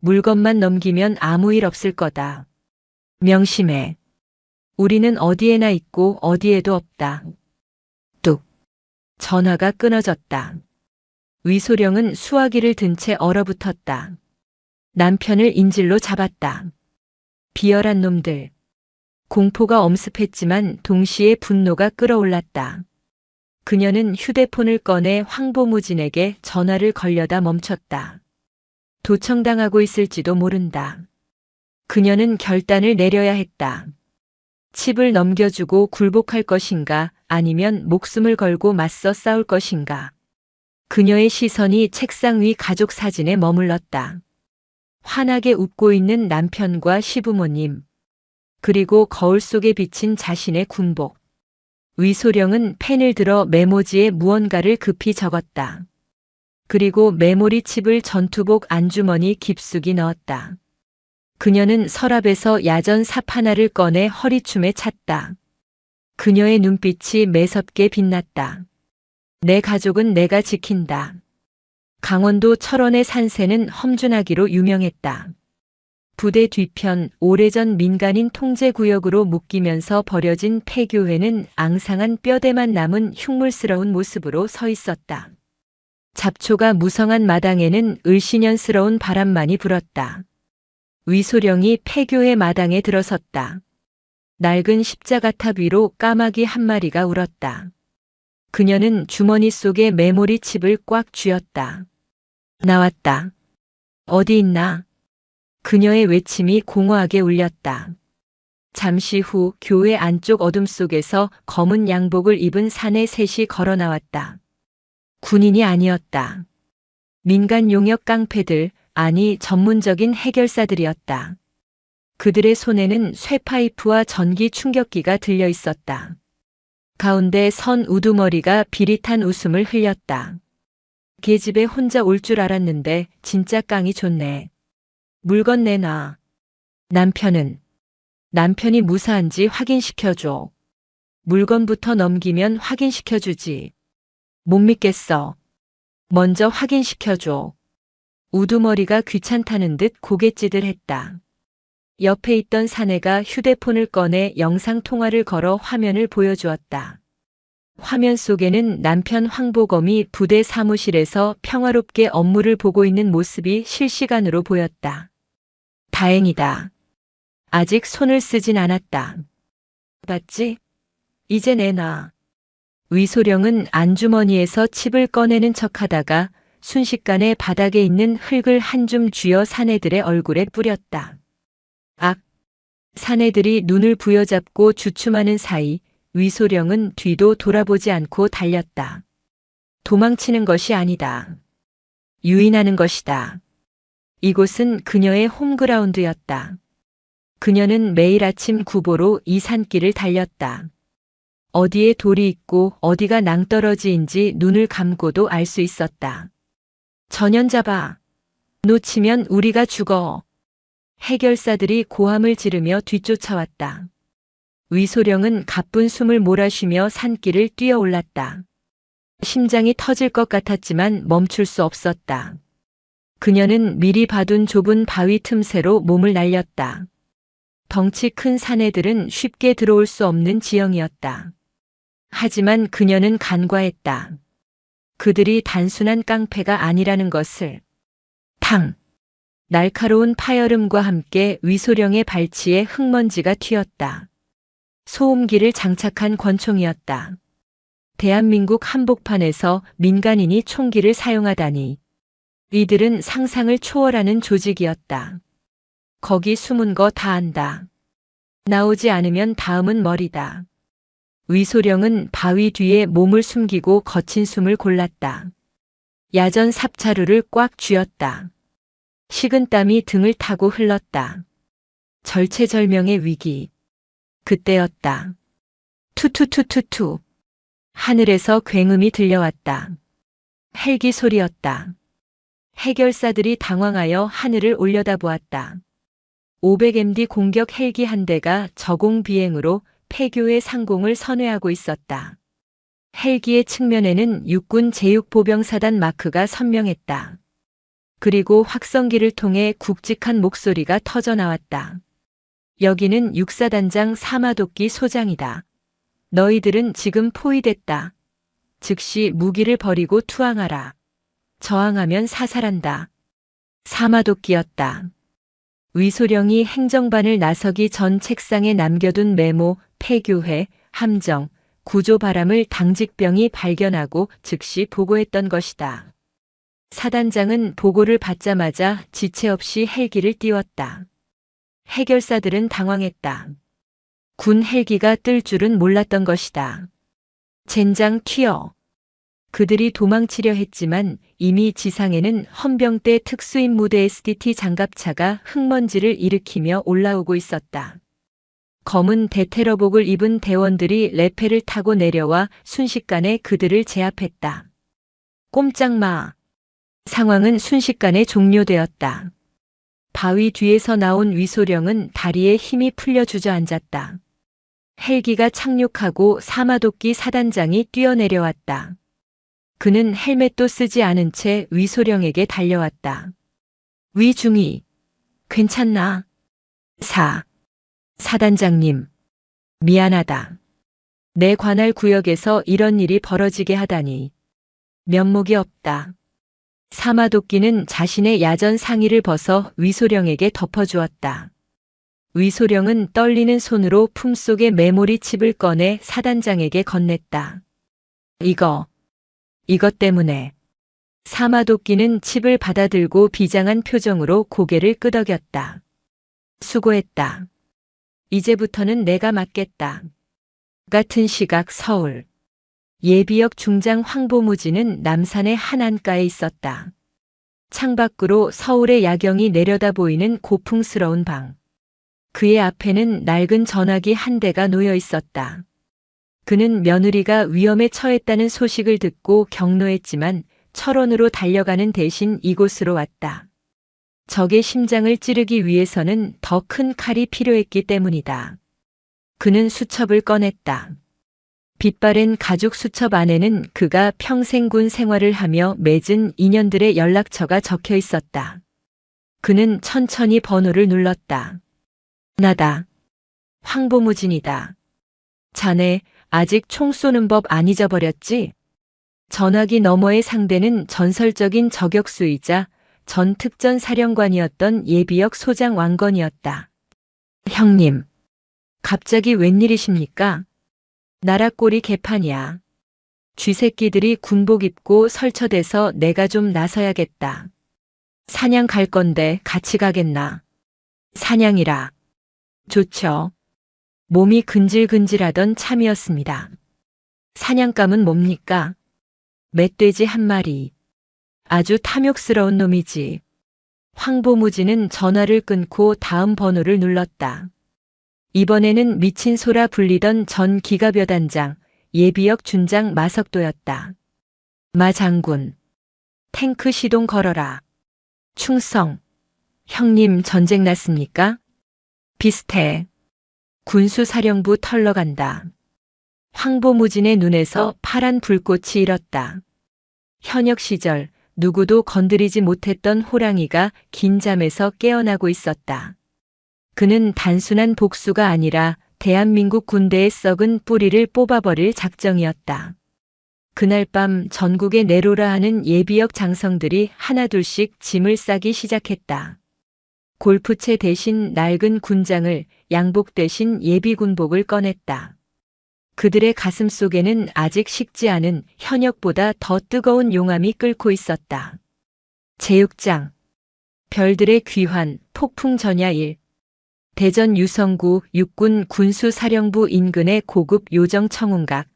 물건만 넘기면 아무 일 없을 거다. 명심해. 우리는 어디에나 있고 어디에도 없다. 뚝. 전화가 끊어졌다. 위소령은 수화기를 든 채 얼어붙었다. 남편을 인질로 잡았다. 비열한 놈들. 공포가 엄습했지만 동시에 분노가 끓어올랐다. 그녀는 휴대폰을 꺼내 황보무진에게 전화를 걸려다 멈췄다. 도청당하고 있을지도 모른다. 그녀는 결단을 내려야 했다. 칩을 넘겨주고 굴복할 것인가 아니면 목숨을 걸고 맞서 싸울 것인가. 그녀의 시선이 책상 위 가족 사진에 머물렀다. 환하게 웃고 있는 남편과 시부모님. 그리고 거울 속에 비친 자신의 군복. 위소령은 펜을 들어 메모지에 무언가를 급히 적었다. 그리고 메모리 칩을 전투복 안주머니 깊숙이 넣었다. 그녀는 서랍에서 야전 삽 하나를 꺼내 허리춤에 찼다. 그녀의 눈빛이 매섭게 빛났다. 내 가족은 내가 지킨다. 강원도 철원의 산세는 험준하기로 유명했다. 부대 뒤편 오래전 민간인 통제구역으로 묶이면서 버려진 폐교회는 앙상한 뼈대만 남은 흉물스러운 모습으로 서 있었다. 잡초가 무성한 마당에는 을씨년스러운 바람만이 불었다. 위소령이 폐교회 마당에 들어섰다. 낡은 십자가탑 위로 까마귀 한 마리가 울었다. 그녀는 주머니 속에 메모리 칩을 꽉 쥐었다. 나왔다. 어디 있나? 그녀의 외침이 공허하게 울렸다. 잠시 후 교회 안쪽 어둠 속에서 검은 양복을 입은 사내 셋이 걸어 나왔다. 군인이 아니었다. 민간 용역 깡패들, 아니 전문적인 해결사들이었다. 그들의 손에는 쇠파이프와 전기 충격기가 들려 있었다. 가운데 선 우두머리가 비릿한 웃음을 흘렸다. 계집에 혼자 올 줄 알았는데 진짜 깡이 좋네. 물건 내놔. 남편이 무사한지 확인시켜줘. 물건부터 넘기면 확인시켜주지. 못 믿겠어. 먼저 확인시켜줘. 우두머리가 귀찮다는 듯 고갯짓을 옆에 있던 사내가 휴대폰을 꺼내 영상통화를 걸어 화면을 보여주었다. 화면 속에는 남편 황보검이 부대 사무실에서 평화롭게 업무를 보고 있는 모습이 실시간으로 보였다. 다행이다. 아직 손을 쓰진 않았다. 봤지? 이제 내놔. 위소령은 안주머니에서 칩을 꺼내는 척하다가 순식간에 바닥에 있는 흙을 한 줌 쥐어 사내들의 얼굴에 뿌렸다. 악! 사내들이 눈을 부여잡고 주춤하는 사이 위소령은 뒤도 돌아보지 않고 달렸다. 도망치는 것이 아니다. 유인하는 것이다. 이곳은 그녀의 홈그라운드였다. 그녀는 매일 아침 구보로 이 산길을 달렸다. 어디에 돌이 있고 어디가 낭떠러지인지 눈을 감고도 알 수 있었다. 전연잡아. 놓치면 우리가 죽어. 해결사들이 고함을 지르며 뒤쫓아왔다. 위소령은 가쁜 숨을 몰아쉬며 산길을 뛰어올랐다. 심장이 터질 것 같았지만 멈출 수 없었다. 그녀는 미리 봐둔 좁은 바위 틈새로 몸을 날렸다. 덩치 큰 사내들은 쉽게 들어올 수 없는 지형이었다. 하지만 그녀는 간과했다. 그들이 단순한 깡패가 아니라는 것을. 탕! 날카로운 파열음과 함께 위소령의 발치에 흙먼지가 튀었다. 소음기를 장착한 권총이었다. 대한민국 한복판에서 민간인이 총기를 사용하다니. 이들은 상상을 초월하는 조직이었다. 거기 숨은 거 다 안다. 나오지 않으면 다음은 머리다. 위소령은 바위 뒤에 몸을 숨기고 거친 숨을 골랐다. 야전 삽자루를 꽉 쥐었다. 식은땀이 등을 타고 흘렀다. 절체절명의 위기. 그때였다. 투투투투투. 하늘에서 굉음이 들려왔다. 헬기 소리였다. 해결사들이 당황하여 하늘을 올려다보았다. 500MD 공격 헬기 한 대가 저공 비행으로 폐교의 상공을 선회하고 있었다. 헬기의 측면에는 육군 제6보병사단 마크가 선명했다. 그리고 확성기를 통해 굵직한 목소리가 터져나왔다. 여기는 육사단장 사마도끼 소장이다. 너희들은 지금 포위됐다. 즉시 무기를 버리고 투항하라. 저항하면 사살한다. 사마도끼였다. 위소령이 행정반을 나서기 전 책상에 남겨둔 메모, 폐교회, 함정, 구조바람을 당직병이 발견하고 즉시 보고했던 것이다. 사단장은 보고를 받자마자 지체 없이 헬기를 띄웠다. 해결사들은 당황했다. 군 헬기가 뜰 줄은 몰랐던 것이다. 젠장 튀어. 그들이 도망치려 했지만 이미 지상에는 헌병대 특수임무대 SDT 장갑차가 흙먼지를 일으키며 올라오고 있었다. 검은 대테러복을 입은 대원들이 레페를 타고 내려와 순식간에 그들을 제압했다. 꼼짝 마. 상황은 순식간에 종료되었다. 바위 뒤에서 나온 위소령은 다리에 힘이 풀려 주저앉았다. 헬기가 착륙하고 사마도끼 사단장이 뛰어내려왔다. 그는 헬멧도 쓰지 않은 채 위소령에게 달려왔다. 위중위, 괜찮나? 사단장님, 미안하다. 내 관할 구역에서 이런 일이 벌어지게 하다니. 면목이 없다. 사마도끼는 자신의 야전 상의를 벗어 위소령에게 덮어주었다. 위소령은 떨리는 손으로 품속의 메모리 칩을 꺼내 사단장에게 건넸다. 이것 때문에. 사마도끼는 칩을 받아들고 비장한 표정으로 고개를 끄덕였다. 수고했다. 이제부터는 내가 맡겠다. 같은 시각 서울. 예비역 중장 황보무진은 남산의 한 안가에 있었다. 창밖으로 서울의 야경이 내려다 보이는 고풍스러운 방. 그의 앞에는 낡은 전화기 한 대가 놓여 있었다. 그는 며느리가 위험에 처했다는 소식을 듣고 경로했지만 철원으로 달려가는 대신 이곳으로 왔다. 적의 심장을 찌르기 위해서는 더 큰 칼이 필요했기 때문이다. 그는 수첩을 꺼냈다. 빛바랜 가죽 수첩 안에는 그가 평생 군 생활을 하며 맺은 인연들의 연락처가 적혀 있었다. 그는 천천히 번호를 눌렀다. 나다. 황보무진이다. 자네 아직 총 쏘는 법 안 잊어버렸지? 전화기 너머의 상대는 전설적인 저격수이자 전 특전사령관이었던 예비역 소장 왕건이었다. 형님, 갑자기 웬일이십니까? 나라 꼴이 개판이야. 쥐새끼들이 군복 입고 설쳐대서 내가 좀 나서야겠다. 사냥 갈 건데 같이 가겠나? 사냥이라. 좋죠. 몸이 근질근질하던 참이었습니다. 사냥감은 뭡니까? 멧돼지 한 마리. 아주 탐욕스러운 놈이지. 황보무진은 전화를 끊고 다음 번호를 눌렀다. 이번에는 미친 소라 불리던 전 기갑여단장, 예비역 준장 마석도였다. 마 장군. 탱크 시동 걸어라. 충성. 형님 전쟁 났습니까? 비슷해. 군수사령부 털러 간다. 황보무진의 눈에서 파란 불꽃이 일었다. 현역 시절 누구도 건드리지 못했던 호랑이가 긴 잠에서 깨어나고 있었다. 그는 단순한 복수가 아니라 대한민국 군대의 썩은 뿌리를 뽑아버릴 작정이었다. 그날 밤 전국에 내로라 하는 예비역 장성들이 하나둘씩 짐을 싸기 시작했다. 골프채 대신 낡은 군장을, 양복 대신 예비군복을 꺼냈다. 그들의 가슴 속에는 아직 식지 않은 현역보다 더 뜨거운 용암이 끓고 있었다. 제6장. 별들의 귀환, 폭풍 전야일. 대전 유성구 육군 군수사령부 인근의 고급 요정 청운각.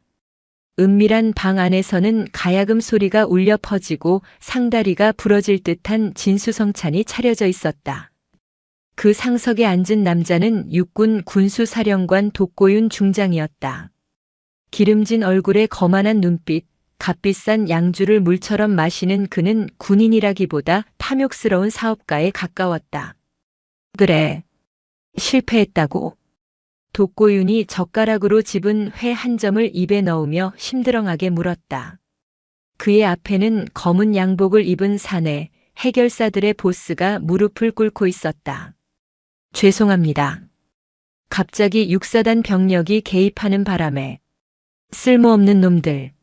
은밀한 방 안에서는 가야금 소리가 울려 퍼지고 상다리가 부러질 듯한 진수성찬이 차려져 있었다. 그 상석에 앉은 남자는 육군 군수사령관 독고윤 중장이었다. 기름진 얼굴에 거만한 눈빛, 값비싼 양주를 물처럼 마시는 그는 군인이라기보다 탐욕스러운 사업가에 가까웠다. 그래, 실패했다고. 독고윤이 젓가락으로 집은 회 한 점을 입에 넣으며 심드렁하게 물었다. 그의 앞에는 검은 양복을 입은 사내 해결사들의 보스가 무릎을 꿇고 있었다. 죄송합니다. 갑자기 육사단 병력이 개입하는 바람에 쓸모없는 놈들.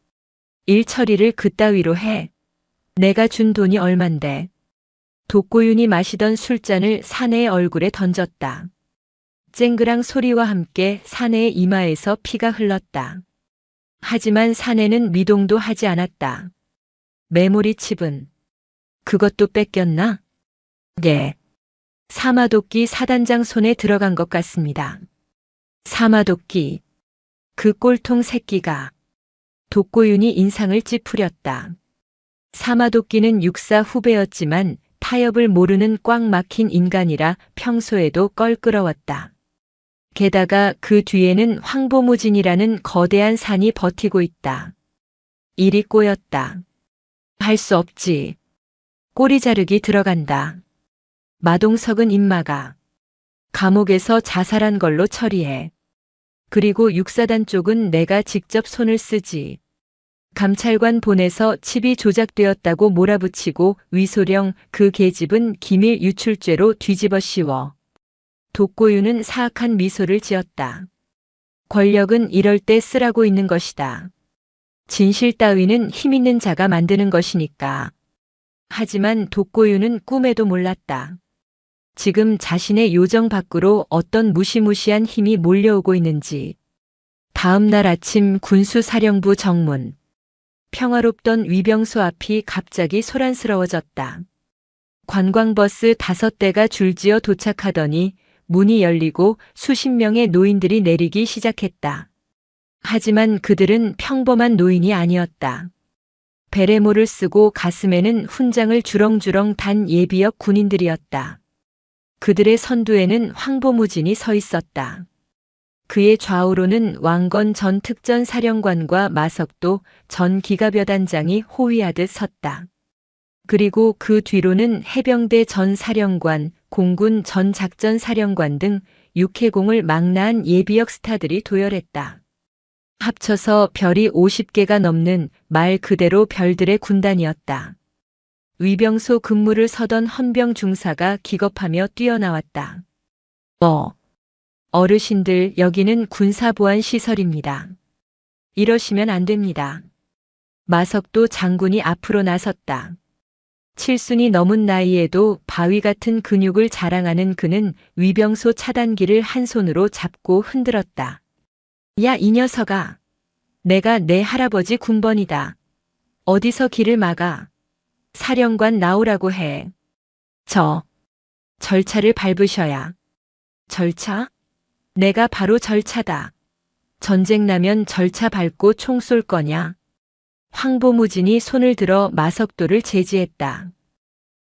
일 처리를 그따위로 해. 내가 준 돈이 얼만데. 독고윤이 마시던 술잔을 사내의 얼굴에 던졌다. 쨍그랑 소리와 함께 사내의 이마에서 피가 흘렀다. 하지만 사내는 미동도 하지 않았다. 메모리 칩은 그것도 뺏겼나? 예. 사마도끼 사단장 손에 들어간 것 같습니다. 사마도끼. 그 꼴통 새끼가. 독고윤이 인상을 찌푸렸다. 사마도끼는 육사 후배였지만 타협을 모르는 꽉 막힌 인간이라 평소에도 껄끄러웠다. 게다가 그 뒤에는 황보무진이라는 거대한 산이 버티고 있다. 일이 꼬였다. 할 수 없지. 꼬리 자르기 들어간다. 마동석은 임마가. 감옥에서 자살한 걸로 처리해. 그리고 육사단 쪽은 내가 직접 손을 쓰지. 감찰관 보내서 칩이 조작되었다고 몰아붙이고 위소령 그 계집은 기밀 유출죄로 뒤집어 씌워. 독고윤은 사악한 미소를 지었다. 권력은 이럴 때 쓰라고 있는 것이다. 진실 따위는 힘있는 자가 만드는 것이니까. 하지만 독고윤은 꿈에도 몰랐다. 지금 자신의 요정 밖으로 어떤 무시무시한 힘이 몰려오고 있는지. 다음 날 아침 군수사령부 정문. 평화롭던 위병소 앞이 갑자기 소란스러워졌다. 관광버스 5대가 줄지어 도착하더니 문이 열리고 수십 명의 노인들이 내리기 시작했다. 하지만 그들은 평범한 노인이 아니었다. 베레모를 쓰고 가슴에는 훈장을 주렁주렁 단 예비역 군인들이었다. 그들의 선두에는 황보무진이 서 있었다. 그의 좌우로는 왕건 전 특전사령관과 마석도 전 기갑여단장이 호위하듯 섰다. 그리고 그 뒤로는 해병대 전 사령관, 공군 전 작전사령관 등 육해공을 망라한 예비역 스타들이 도열했다. 합쳐서 별이 50개가 넘는 말 그대로 별들의 군단이었다. 위병소 근무를 서던 헌병 중사가 기겁하며 뛰어나왔다. 어르신들, 여기는 군사보안 시설입니다. 이러시면 안 됩니다. 마석도 장군이 앞으로 나섰다. 칠순이 넘은 나이에도 바위 같은 근육을 자랑하는 그는 위병소 차단기를 한 손으로 잡고 흔들었다. 야, 이 녀석아. 내가 내 할아버지 군번이다. 어디서 길을 막아. 사령관 나오라고 해. 절차를 밟으셔야. 절차? 내가 바로 절차다. 전쟁 나면 절차 밟고 총 쏠 거냐? 황보무진이 손을 들어 마석도를 제지했다.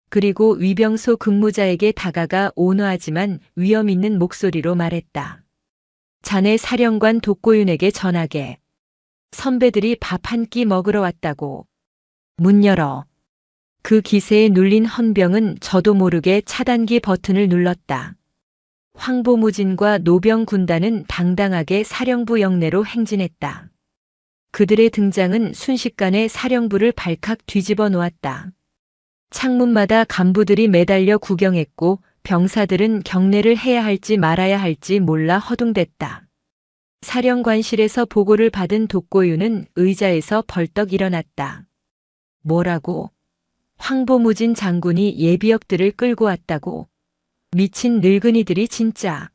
그리고 위병소 근무자에게 다가가 온화하지만 위험 있는 목소리로 말했다. 자네 사령관 독고윤에게 전하게. 선배들이 밥 한 끼 먹으러 왔다고. 문 열어. 그 기세에 눌린 헌병은 저도 모르게 차단기 버튼을 눌렀다. 황보무진과 노병 군단은 당당하게 사령부 영내로 행진했다. 그들의 등장은 순식간에 사령부를 발칵 뒤집어 놓았다. 창문마다 간부들이 매달려 구경했고 병사들은 경례를 해야 할지 말아야 할지 몰라 허둥댔다. 사령관실에서 보고를 받은 독고윤은 의자에서 벌떡 일어났다. 뭐라고? 황보무진 장군이 예비역들을 끌고 왔다고. 미친 늙은이들이 진짜.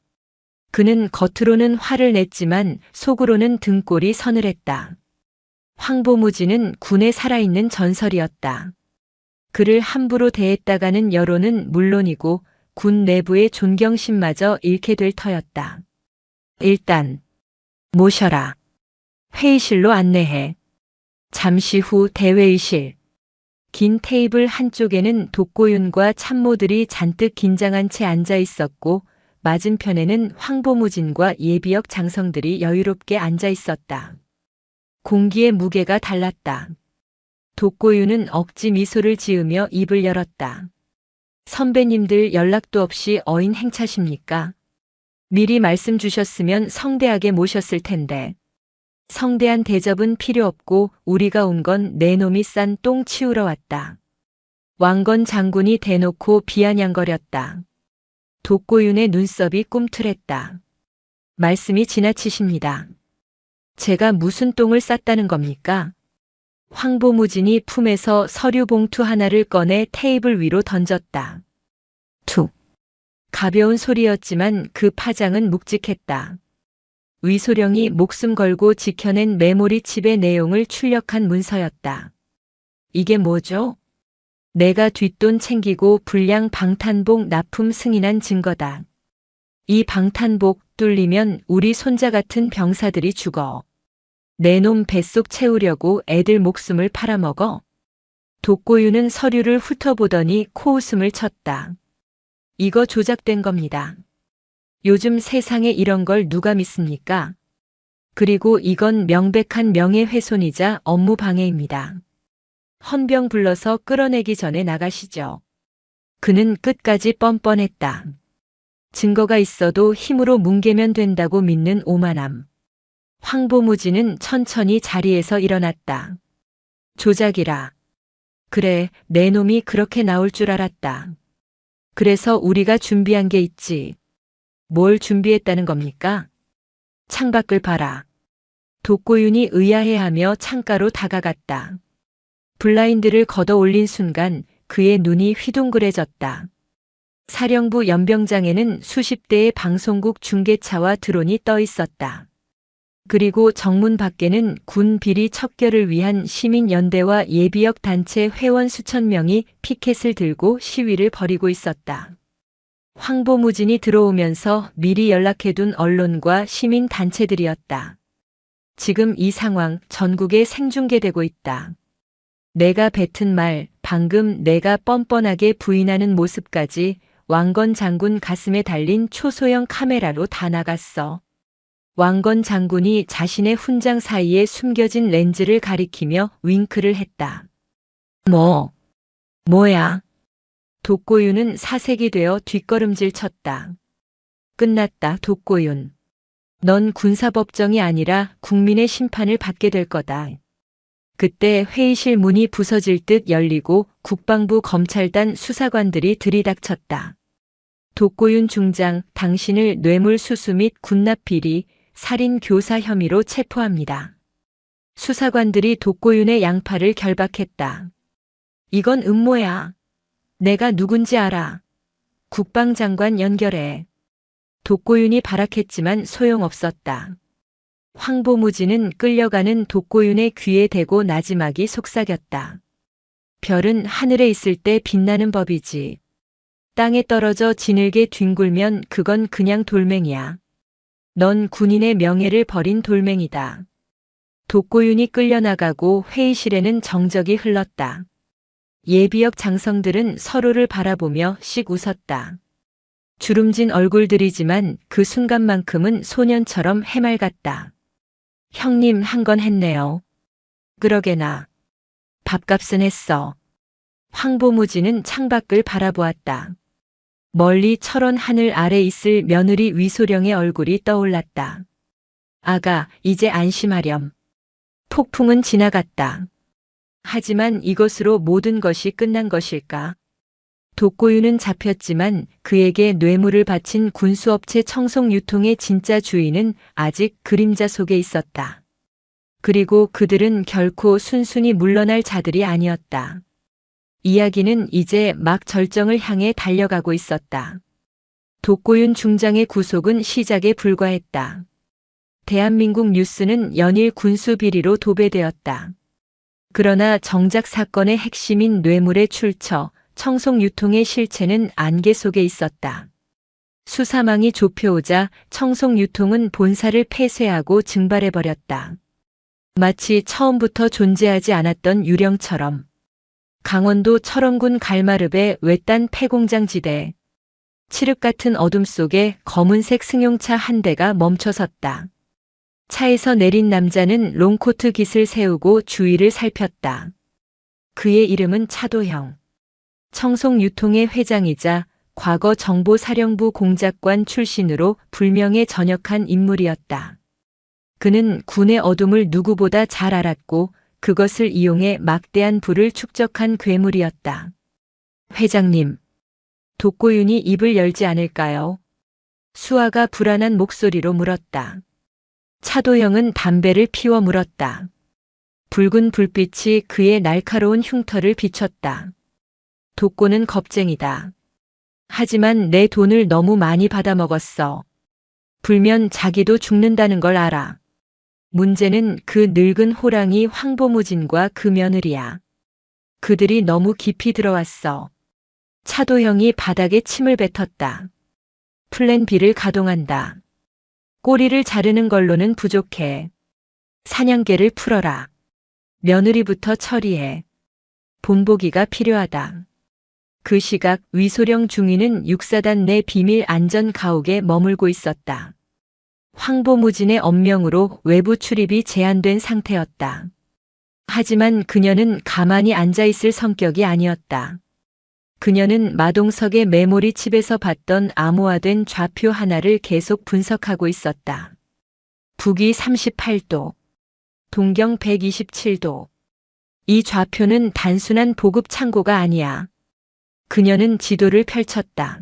그는 겉으로는 화를 냈지만 속으로는 등골이 서늘했다. 황보무진은 군에 살아있는 전설이었다. 그를 함부로 대했다가는 여론은 물론이고 군 내부의 존경심마저 잃게 될 터였다. 일단 모셔라. 회의실로 안내해. 잠시 후 대회의실. 긴 테이블 한쪽에는 독고윤과 참모들이 잔뜩 긴장한 채 앉아 있었고 맞은편에는 황보무진과 예비역 장성들이 여유롭게 앉아 있었다. 공기의 무게가 달랐다. 독고유는 억지 미소를 지으며 입을 열었다. 선배님들 연락도 없이 어인 행차십니까? 미리 말씀 주셨으면 성대하게 모셨을 텐데. 성대한 대접은 필요 없고 우리가 온 건 내 놈이 싼 똥 치우러 왔다. 왕건 장군이 대놓고 비아냥거렸다. 독고윤의 눈썹이 꿈틀했다. 말씀이 지나치십니다. 제가 무슨 똥을 쌌다는 겁니까? 황보무진이 품에서 서류 봉투 하나를 꺼내 테이블 위로 던졌다. 툭. 가벼운 소리였지만 그 파장은 묵직했다. 위소령이 목숨 걸고 지켜낸 메모리칩의 내용을 출력한 문서였다. 이게 뭐죠? 내가 뒷돈 챙기고 불량 방탄복 납품 승인한 증거다. 이 방탄복 뚫리면 우리 손자 같은 병사들이 죽어. 내 놈 뱃속 채우려고 애들 목숨을 팔아먹어. 독고유는 서류를 훑어보더니 코웃음을 쳤다. 이거 조작된 겁니다. 요즘 세상에 이런 걸 누가 믿습니까? 그리고 이건 명백한 명예훼손이자 업무 방해입니다. 헌병 불러서 끌어내기 전에 나가시죠. 그는 끝까지 뻔뻔했다. 증거가 있어도 힘으로 뭉개면 된다고 믿는 오만함. 황보무진은 천천히 자리에서 일어났다. 조작이라. 그래, 내 놈이 그렇게 나올 줄 알았다. 그래서 우리가 준비한 게 있지. 뭘 준비했다는 겁니까? 창밖을 봐라. 독고윤이 의아해하며 창가로 다가갔다. 블라인드를 걷어 올린 순간 그의 눈이 휘둥그레졌다. 사령부 연병장에는 수십 대의 방송국 중계차와 드론이 떠 있었다. 그리고 정문 밖에는 군 비리 척결을 위한 시민연대와 예비역 단체 회원 수천 명이 피켓을 들고 시위를 벌이고 있었다. 황보무진이 들어오면서 미리 연락해둔 언론과 시민 단체들이었다. 지금 이 상황 전국에 생중계되고 있다. 내가 뱉은 말, 방금 내가 뻔뻔하게 부인하는 모습까지 왕건 장군 가슴에 달린 초소형 카메라로 다 나갔어. 왕건 장군이 자신의 훈장 사이에 숨겨진 렌즈를 가리키며 윙크를 했다. 뭐야? 독고윤은 사색이 되어 뒷걸음질 쳤다. 끝났다, 독고윤. 넌 군사법정이 아니라 국민의 심판을 받게 될 거다. 그때 회의실 문이 부서질 듯 열리고 국방부 검찰단 수사관들이 들이닥쳤다. 독고윤 중장, 당신을 뇌물수수 및 군납비리, 살인 교사 혐의로 체포합니다. 수사관들이 독고윤의 양팔을 결박했다. 이건 음모야. 내가 누군지 알아. 국방장관 연결해. 독고윤이 발악했지만 소용없었다. 황보무진은 끌려가는 독고윤의 귀에 대고 나지막이 속삭였다. 별은 하늘에 있을 때 빛나는 법이지. 땅에 떨어져 지늘게 뒹굴면 그건 그냥 돌멩이야. 넌 군인의 명예를 버린 돌멩이다. 독고윤이 끌려나가고 회의실에는 정적이 흘렀다. 예비역 장성들은 서로를 바라보며 씩 웃었다. 주름진 얼굴들이지만 그 순간만큼은 소년처럼 해맑았다. 형님 한 건 했네요. 그러게나. 밥값은 했어. 황보무진은 창밖을 바라보았다. 멀리 철원 하늘 아래 있을 며느리 위소령의 얼굴이 떠올랐다. 아가, 이제 안심하렴. 폭풍은 지나갔다. 하지만 이것으로 모든 것이 끝난 것일까? 독고윤은 잡혔지만 그에게 뇌물을 바친 군수업체 청송유통의 진짜 주인은 아직 그림자 속에 있었다. 그리고 그들은 결코 순순히 물러날 자들이 아니었다. 이야기는 이제 막 절정을 향해 달려가고 있었다. 독고윤 중장의 구속은 시작에 불과했다. 대한민국 뉴스는 연일 군수 비리로 도배되었다. 그러나 정작 사건의 핵심인 뇌물의 출처, 청송유통의 실체는 안개 속에 있었다. 수사망이 좁혀오자 청송유통은 본사를 폐쇄하고 증발해버렸다. 마치 처음부터 존재하지 않았던 유령처럼. 강원도 철원군 갈마릅의 외딴 폐공장지대. 칠흑 같은 어둠 속에 검은색 승용차 한 대가 멈춰섰다. 차에서 내린 남자는 롱코트 깃을 세우고 주위를 살폈다. 그의 이름은 차도형. 청송유통의 회장이자 과거 정보사령부 공작관 출신으로 불명예 전역한 인물이었다. 그는 군의 어둠을 누구보다 잘 알았고 그것을 이용해 막대한 부를 축적한 괴물이었다. 회장님, 독고윤이 입을 열지 않을까요? 수아가 불안한 목소리로 물었다. 차도형은 담배를 피워 물었다. 붉은 불빛이 그의 날카로운 흉터를 비췄다. 독고는 겁쟁이다. 하지만 내 돈을 너무 많이 받아먹었어. 불면 자기도 죽는다는 걸 알아. 문제는 그 늙은 호랑이 황보무진과 그 며느리야. 그들이 너무 깊이 들어왔어. 차도형이 바닥에 침을 뱉었다. 플랜 B를 가동한다. 꼬리를 자르는 걸로는 부족해. 사냥개를 풀어라. 며느리부터 처리해. 본보기가 필요하다. 그 시각 위소령 중위는 육사단 내 비밀 안전 가옥에 머물고 있었다. 황보무진의 엄명으로 외부 출입이 제한된 상태였다. 하지만 그녀는 가만히 앉아있을 성격이 아니었다. 그녀는 마동석의 메모리 칩에서 봤던 암호화된 좌표 하나를 계속 분석하고 있었다. 북위 38도, 동경 127도. 이 좌표는 단순한 보급 창고가 아니야. 그녀는 지도를 펼쳤다.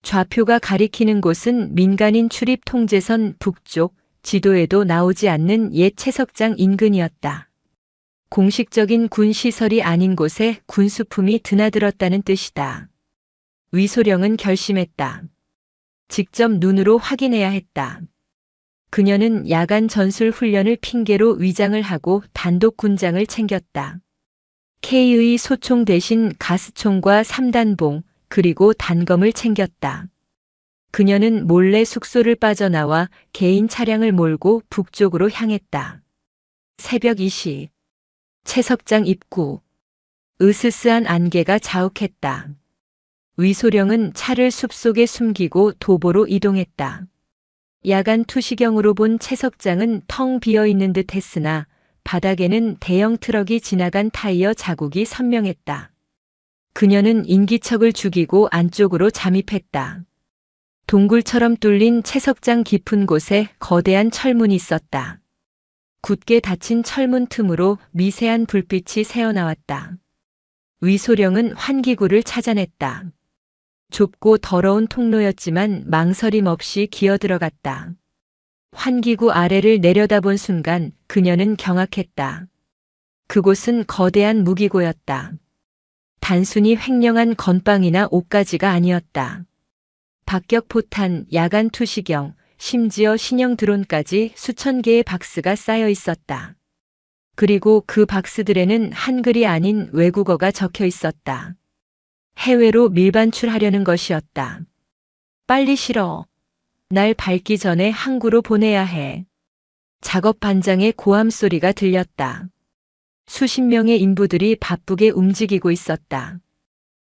좌표가 가리키는 곳은 민간인 출입 통제선 북쪽, 지도에도 나오지 않는 옛 채석장 인근이었다. 공식적인 군 시설이 아닌 곳에 군수품이 드나들었다는 뜻이다. 위소령은 결심했다. 직접 눈으로 확인해야 했다. 그녀는 야간 전술 훈련을 핑계로 위장을 하고 단독 군장을 챙겼다. K의 소총 대신 가스총과 3단봉, 그리고 단검을 챙겼다. 그녀는 몰래 숙소를 빠져나와 개인 차량을 몰고 북쪽으로 향했다. 새벽 2시. 채석장 입구. 으스스한 안개가 자욱했다. 위소령은 차를 숲속에 숨기고 도보로 이동했다. 야간 투시경으로 본 채석장은 텅 비어있는 듯 했으나 바닥에는 대형 트럭이 지나간 타이어 자국이 선명했다. 그녀는 인기척을 죽이고 안쪽으로 잠입했다. 동굴처럼 뚫린 채석장 깊은 곳에 거대한 철문이 있었다. 굳게 닫힌 철문 틈으로 미세한 불빛이 새어나왔다. 위소령은 환기구를 찾아냈다. 좁고 더러운 통로였지만 망설임 없이 기어들어갔다. 환기구 아래를 내려다본 순간 그녀는 경악했다. 그곳은 거대한 무기고였다. 단순히 횡령한 건빵이나 옷가지가 아니었다. 박격 포탄, 야간 투시경, 심지어 신형 드론까지 수천 개의 박스가 쌓여 있었다. 그리고 그 박스들에는 한글이 아닌 외국어가 적혀 있었다. 해외로 밀반출하려는 것이었다. 빨리 실어. 날 밝기 전에 항구로 보내야 해. 작업 반장의 고함 소리가 들렸다. 수십 명의 인부들이 바쁘게 움직이고 있었다.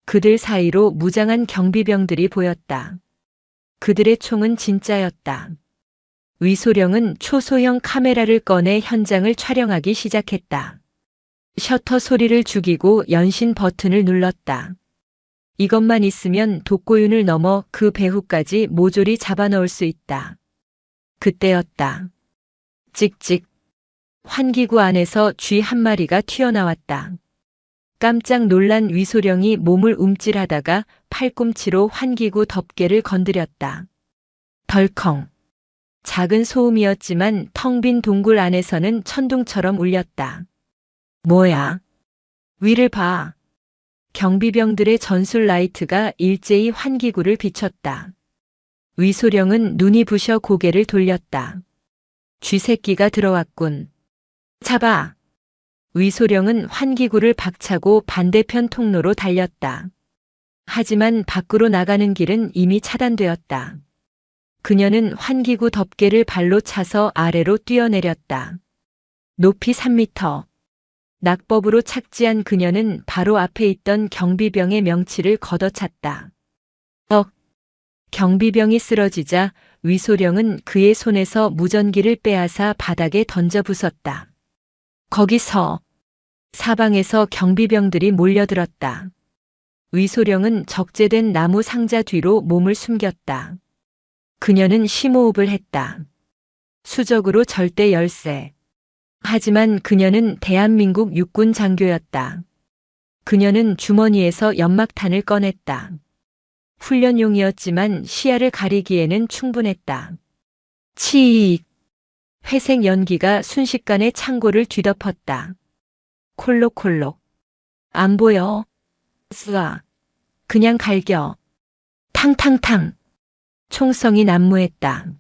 그들 사이로 무장한 경비병들이 보였다. 그들의 총은 진짜였다. 위소령은 초소형 카메라를 꺼내 현장을 촬영하기 시작했다. 셔터 소리를 죽이고 연신 버튼을 눌렀다. 이것만 있으면 독고윤을 넘어 그 배후까지 모조리 잡아넣을 수 있다. 그때였다. 찍찍. 환기구 안에서 쥐 한 마리가 튀어나왔다. 깜짝 놀란 위소령이 몸을 움찔하다가 팔꿈치로 환기구 덮개를 건드렸다. 덜컹. 작은 소음이었지만 텅 빈 동굴 안에서는 천둥처럼 울렸다. 뭐야? 위를 봐. 경비병들의 전술 라이트가 일제히 환기구를 비췄다. 위소령은 눈이 부셔 고개를 돌렸다. 쥐새끼가 들어왔군. 잡아. 위소령은 환기구를 박차고 반대편 통로로 달렸다. 하지만 밖으로 나가는 길은 이미 차단되었다. 그녀는 환기구 덮개를 발로 차서 아래로 뛰어내렸다. 높이 3m. 낙법으로 착지한 그녀는 바로 앞에 있던 경비병의 명치를 걷어찼다. 경비병이 쓰러지자 위소령은 그의 손에서 무전기를 빼앗아 바닥에 던져 부쉈다. 거기서. 사방에서 경비병들이 몰려들었다. 위소령은 적재된 나무 상자 뒤로 몸을 숨겼다. 그녀는 심호흡을 했다. 수적으로 절대 열세. 하지만 그녀는 대한민국 육군 장교였다. 그녀는 주머니에서 연막탄을 꺼냈다. 훈련용이었지만 시야를 가리기에는 충분했다. 치익. 회색 연기가 순식간에 창고를 뒤덮었다. 콜록콜록. 안 보여. 쓰아. 그냥 갈겨. 탕탕탕. 총성이 난무했다.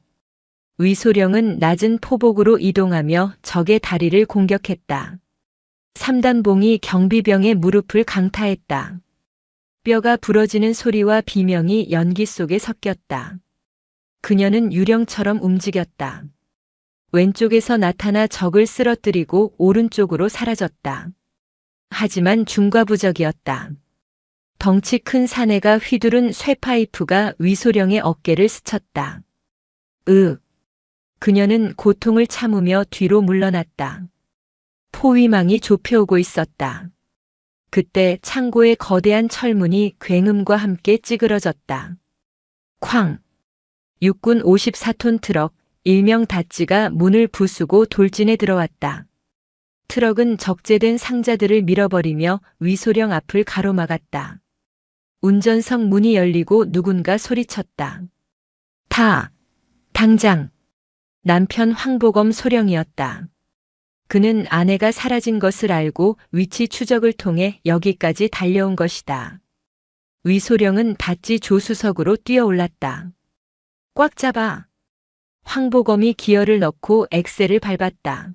위소령은 낮은 포복으로 이동하며 적의 다리를 공격했다. 3단봉이 경비병의 무릎을 강타했다. 뼈가 부러지는 소리와 비명이 연기 속에 섞였다. 그녀는 유령처럼 움직였다. 왼쪽에서 나타나 적을 쓰러뜨리고 오른쪽으로 사라졌다. 하지만 중과부적이었다. 덩치 큰 사내가 휘두른 쇠파이프가 위소령의 어깨를 스쳤다. 그녀는 고통을 참으며 뒤로 물러났다. 포위망이 좁혀오고 있었다. 그때 창고의 거대한 철문이 굉음과 함께 찌그러졌다. 쾅! 육군 54톤 트럭, 일명 다찌가 문을 부수고 돌진해 들어왔다. 트럭은 적재된 상자들을 밀어버리며 위소령 앞을 가로막았다. 운전석 문이 열리고 누군가 소리쳤다. 당장! 남편 황보검 소령이었다. 그는 아내가 사라진 것을 알고 위치 추적을 통해 여기까지 달려온 것이다. 위소령은 다찌 조수석으로 뛰어올랐다. 꽉 잡아. 황보검이 기어를 넣고 엑셀을 밟았다.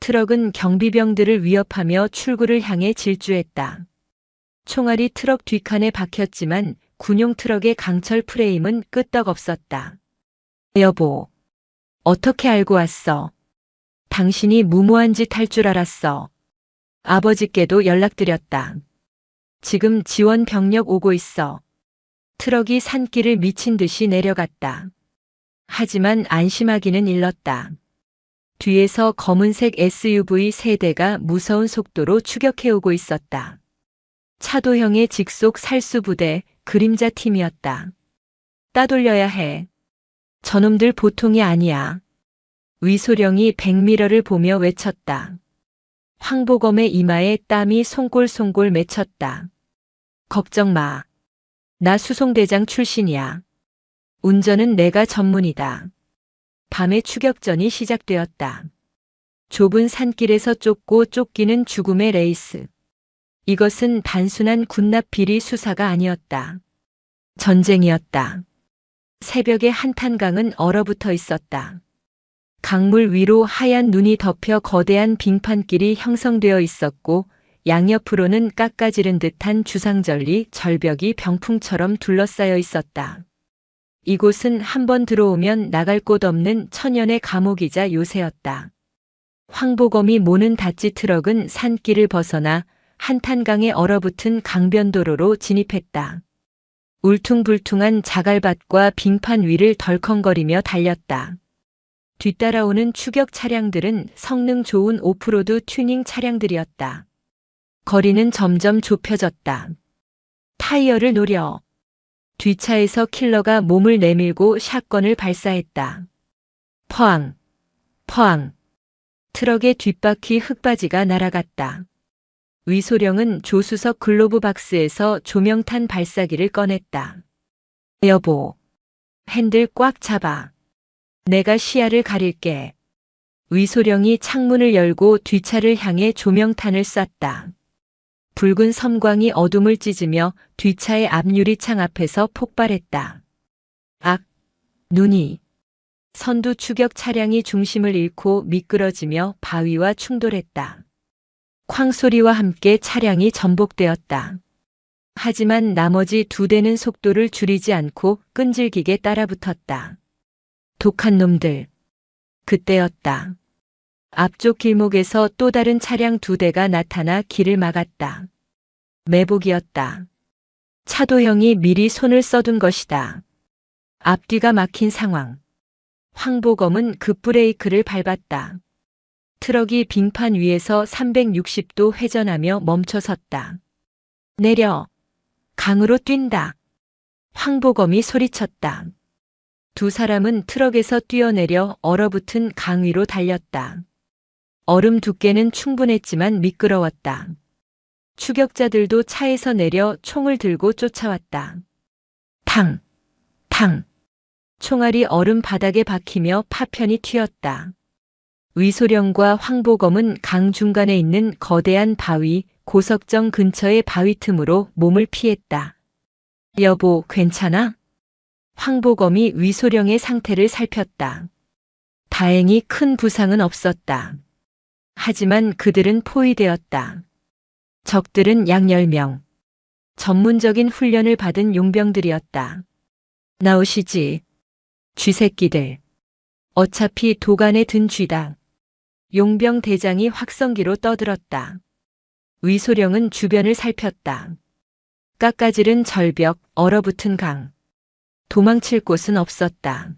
트럭은 경비병들을 위협하며 출구를 향해 질주했다. 총알이 트럭 뒷칸에 박혔지만 군용 트럭의 강철 프레임은 끄떡없었다. 여보, 어떻게 알고 왔어? 당신이 무모한 짓 할 줄 알았어. 아버지께도 연락드렸다. 지금 지원 병력 오고 있어. 트럭이 산길을 미친 듯이 내려갔다. 하지만 안심하기는 일렀다. 뒤에서 검은색 SUV 3대가 무서운 속도로 추격해오고 있었다. 차도형의 직속 살수부대 그림자 팀이었다. 따돌려야 해. 저놈들 보통이 아니야. 위소령이 백미러를 보며 외쳤다. 황보검의 이마에 땀이 송골송골 맺혔다. 걱정 마. 나 수송대장 출신이야. 운전은 내가 전문이다. 밤의 추격전이 시작되었다. 좁은 산길에서 쫓고 쫓기는 죽음의 레이스. 이것은 단순한 군납 비리 수사가 아니었다. 전쟁이었다. 새벽의 한탄강은 얼어붙어 있었다. 강물 위로 하얀 눈이 덮여 거대한 빙판길이 형성되어 있었고 양옆으로는 깎아지른 듯한 주상절리 절벽이 병풍처럼 둘러싸여 있었다. 이곳은 한번 들어오면 나갈 곳 없는 천연의 감옥이자 요새였다. 황보검이 모는 다찌 트럭은 산길을 벗어나 한탄강에 얼어붙은 강변도로로 진입했다. 울퉁불퉁한 자갈밭과 빙판 위를 덜컹거리며 달렸다. 뒤따라오는 추격 차량들은 성능 좋은 오프로드 튜닝 차량들이었다. 거리는 점점 좁혀졌다. 타이어를 노려. 뒷차에서 킬러가 몸을 내밀고 샷건을 발사했다. 퍼앙, 퍼앙. 트럭의 뒷바퀴 흙바지가 날아갔다. 위소령은 조수석 글로브 박스에서 조명탄 발사기를 꺼냈다. 여보, 핸들 꽉 잡아. 내가 시야를 가릴게. 위소령이 창문을 열고 뒷차를 향해 조명탄을 쐈다. 붉은 섬광이 어둠을 찢으며 뒷차의 앞유리창 앞에서 폭발했다. 눈이. 선두 추격 차량이 중심을 잃고 미끄러지며 바위와 충돌했다. 쾅 소리와 함께 차량이 전복되었다. 하지만 나머지 2대는 속도를 줄이지 않고 끈질기게 따라붙었다. 독한 놈들. 그때였다. 앞쪽 길목에서 또 다른 차량 2대가 나타나 길을 막았다. 매복이었다. 차도형이 미리 손을 써둔 것이다. 앞뒤가 막힌 상황. 황보검은 급브레이크를 밟았다. 트럭이 빙판 위에서 360도 회전하며 멈춰섰다. 내려. 강으로 뛴다. 황보검이 소리쳤다. 두 사람은 트럭에서 뛰어내려 얼어붙은 강 위로 달렸다. 얼음 두께는 충분했지만 미끄러웠다. 추격자들도 차에서 내려 총을 들고 쫓아왔다. 탕! 탕! 총알이 얼음 바닥에 박히며 파편이 튀었다. 위소령과 황보검은 강 중간에 있는 거대한 바위, 고석정 근처의 바위 틈으로 몸을 피했다. 여보, 괜찮아? 황보검이 위소령의 상태를 살폈다. 다행히 큰 부상은 없었다. 하지만 그들은 포위되었다. 적들은 약 10명. 전문적인 훈련을 받은 용병들이었다. 나오시지. 쥐새끼들. 어차피 도간에 든 쥐다. 용병 대장이 확성기로 떠들었다. 위소령은 주변을 살폈다. 깎아지른 절벽, 얼어붙은 강. 도망칠 곳은 없었다.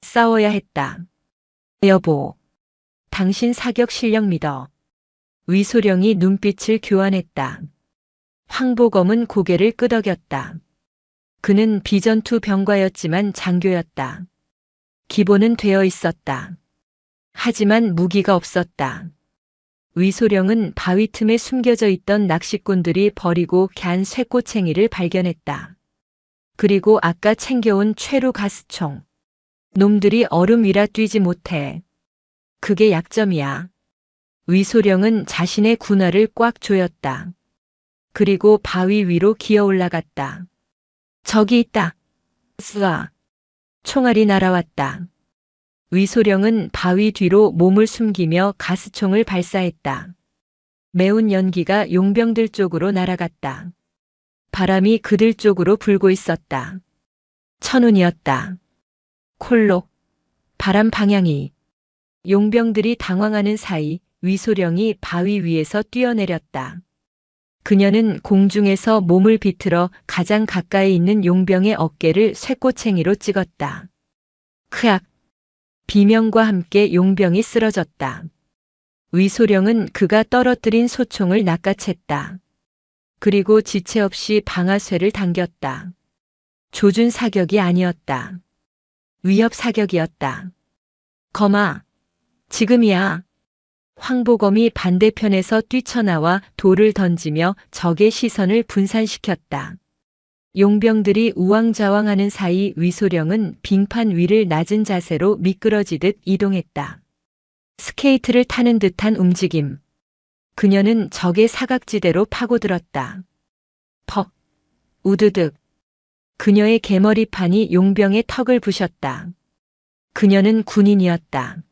싸워야 했다. 여보, 당신 사격 실력 믿어. 위소령이 눈빛을 교환했다. 황보검은 고개를 끄덕였다. 그는 비전투 병과였지만 장교였다. 기본은 되어 있었다. 하지만 무기가 없었다. 위소령은 바위 틈에 숨겨져 있던 낚시꾼들이 버리고 간 쇠꼬챙이를 발견했다. 그리고 아까 챙겨온 최루 가스총. 놈들이 얼음 위라 뛰지 못해. 그게 약점이야. 위소령은 자신의 군화를 꽉 조였다. 그리고 바위 위로 기어 올라갔다. 저기 있다. 쓰아. 총알이 날아왔다. 위소령은 바위 뒤로 몸을 숨기며 가스총을 발사했다. 매운 연기가 용병들 쪽으로 날아갔다. 바람이 그들 쪽으로 불고 있었다. 천운이었다. 콜록. 바람 방향이. 용병들이 당황하는 사이 위소령이 바위 위에서 뛰어내렸다. 그녀는 공중에서 몸을 비틀어 가장 가까이 있는 용병의 어깨를 쇠꼬챙이로 찍었다. 크악! 비명과 함께 용병이 쓰러졌다. 위소령은 그가 떨어뜨린 소총을 낚아챘다. 그리고 지체 없이 방아쇠를 당겼다. 조준 사격이 아니었다. 위협 사격이었다. 검아, 지금이야. 황보검이 반대편에서 뛰쳐나와 돌을 던지며 적의 시선을 분산시켰다. 용병들이 우왕좌왕하는 사이 위소령은 빙판 위를 낮은 자세로 미끄러지듯 이동했다. 스케이트를 타는 듯한 움직임. 그녀는 적의 사각지대로 파고들었다. 퍽, 우드득. 그녀의 개머리판이 용병의 턱을 부셨다. 그녀는 군인이었다.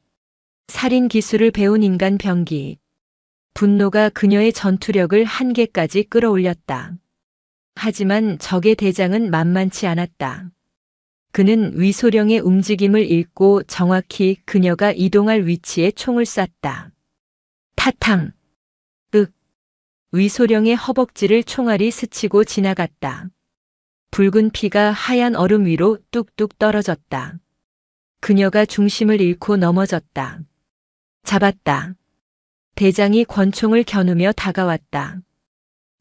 살인 기술을 배운 인간 병기. 분노가 그녀의 전투력을 한계까지 끌어올렸다. 하지만 적의 대장은 만만치 않았다. 그는 위소령의 움직임을 읽고 정확히 그녀가 이동할 위치에 총을 쐈다. 타탕! 윽! 위소령의 허벅지를 총알이 스치고 지나갔다. 붉은 피가 하얀 얼음 위로 뚝뚝 떨어졌다. 그녀가 중심을 잃고 넘어졌다. 잡았다. 대장이 권총을 겨누며 다가왔다.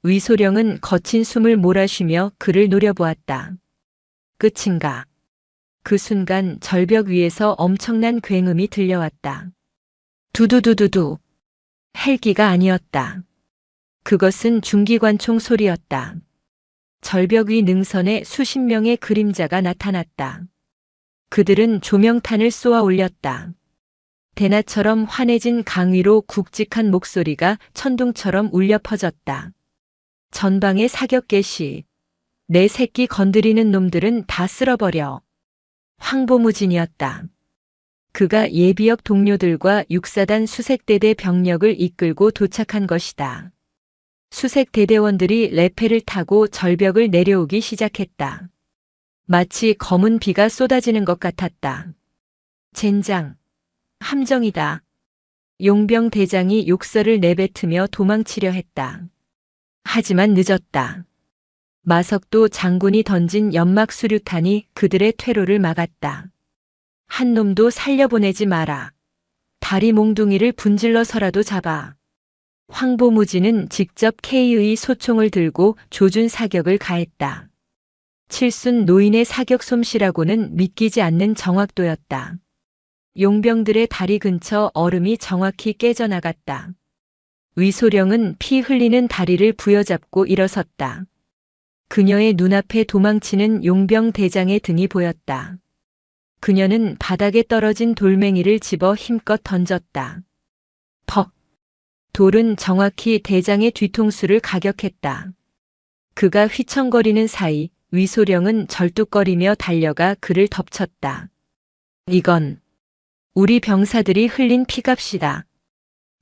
위소령은 거친 숨을 몰아쉬며 그를 노려보았다. 끝인가? 그 순간 절벽 위에서 엄청난 굉음이 들려왔다. 두두두두두. 헬기가 아니었다. 그것은 중기관총 소리였다. 절벽 위 능선에 수십 명의 그림자가 나타났다. 그들은 조명탄을 쏘아 올렸다. 대나처럼 환해진 강 위로 굵직한 목소리가 천둥처럼 울려 퍼졌다. 전방의 사격 개시. 내 새끼 건드리는 놈들은 다 쓸어버려. 황보무진이었다. 그가 예비역 동료들과 육사단 수색대대 병력을 이끌고 도착한 것이다. 수색대대원들이 레페를 타고 절벽을 내려오기 시작했다. 마치 검은 비가 쏟아지는 것 같았다. 젠장. 함정이다. 용병 대장이 욕설을 내뱉으며 도망치려 했다. 하지만 늦었다. 마석도 장군이 던진 연막 수류탄이 그들의 퇴로를 막았다. 한 놈도 살려보내지 마라. 다리 몽둥이를 분질러서라도 잡아. 황보무진은 직접 K의 소총을 들고 조준 사격을 가했다. 칠순 노인의 사격 솜씨라고는 믿기지 않는 정확도였다. 용병들의 다리 근처 얼음이 정확히 깨져나갔다. 위소령은 피 흘리는 다리를 부여잡고 일어섰다. 그녀의 눈앞에 도망치는 용병 대장의 등이 보였다. 그녀는 바닥에 떨어진 돌멩이를 집어 힘껏 던졌다. 퍽! 돌은 정확히 대장의 뒤통수를 가격했다. 그가 휘청거리는 사이 위소령은 절뚝거리며 달려가 그를 덮쳤다. 이건 우리 병사들이 흘린 피값이다.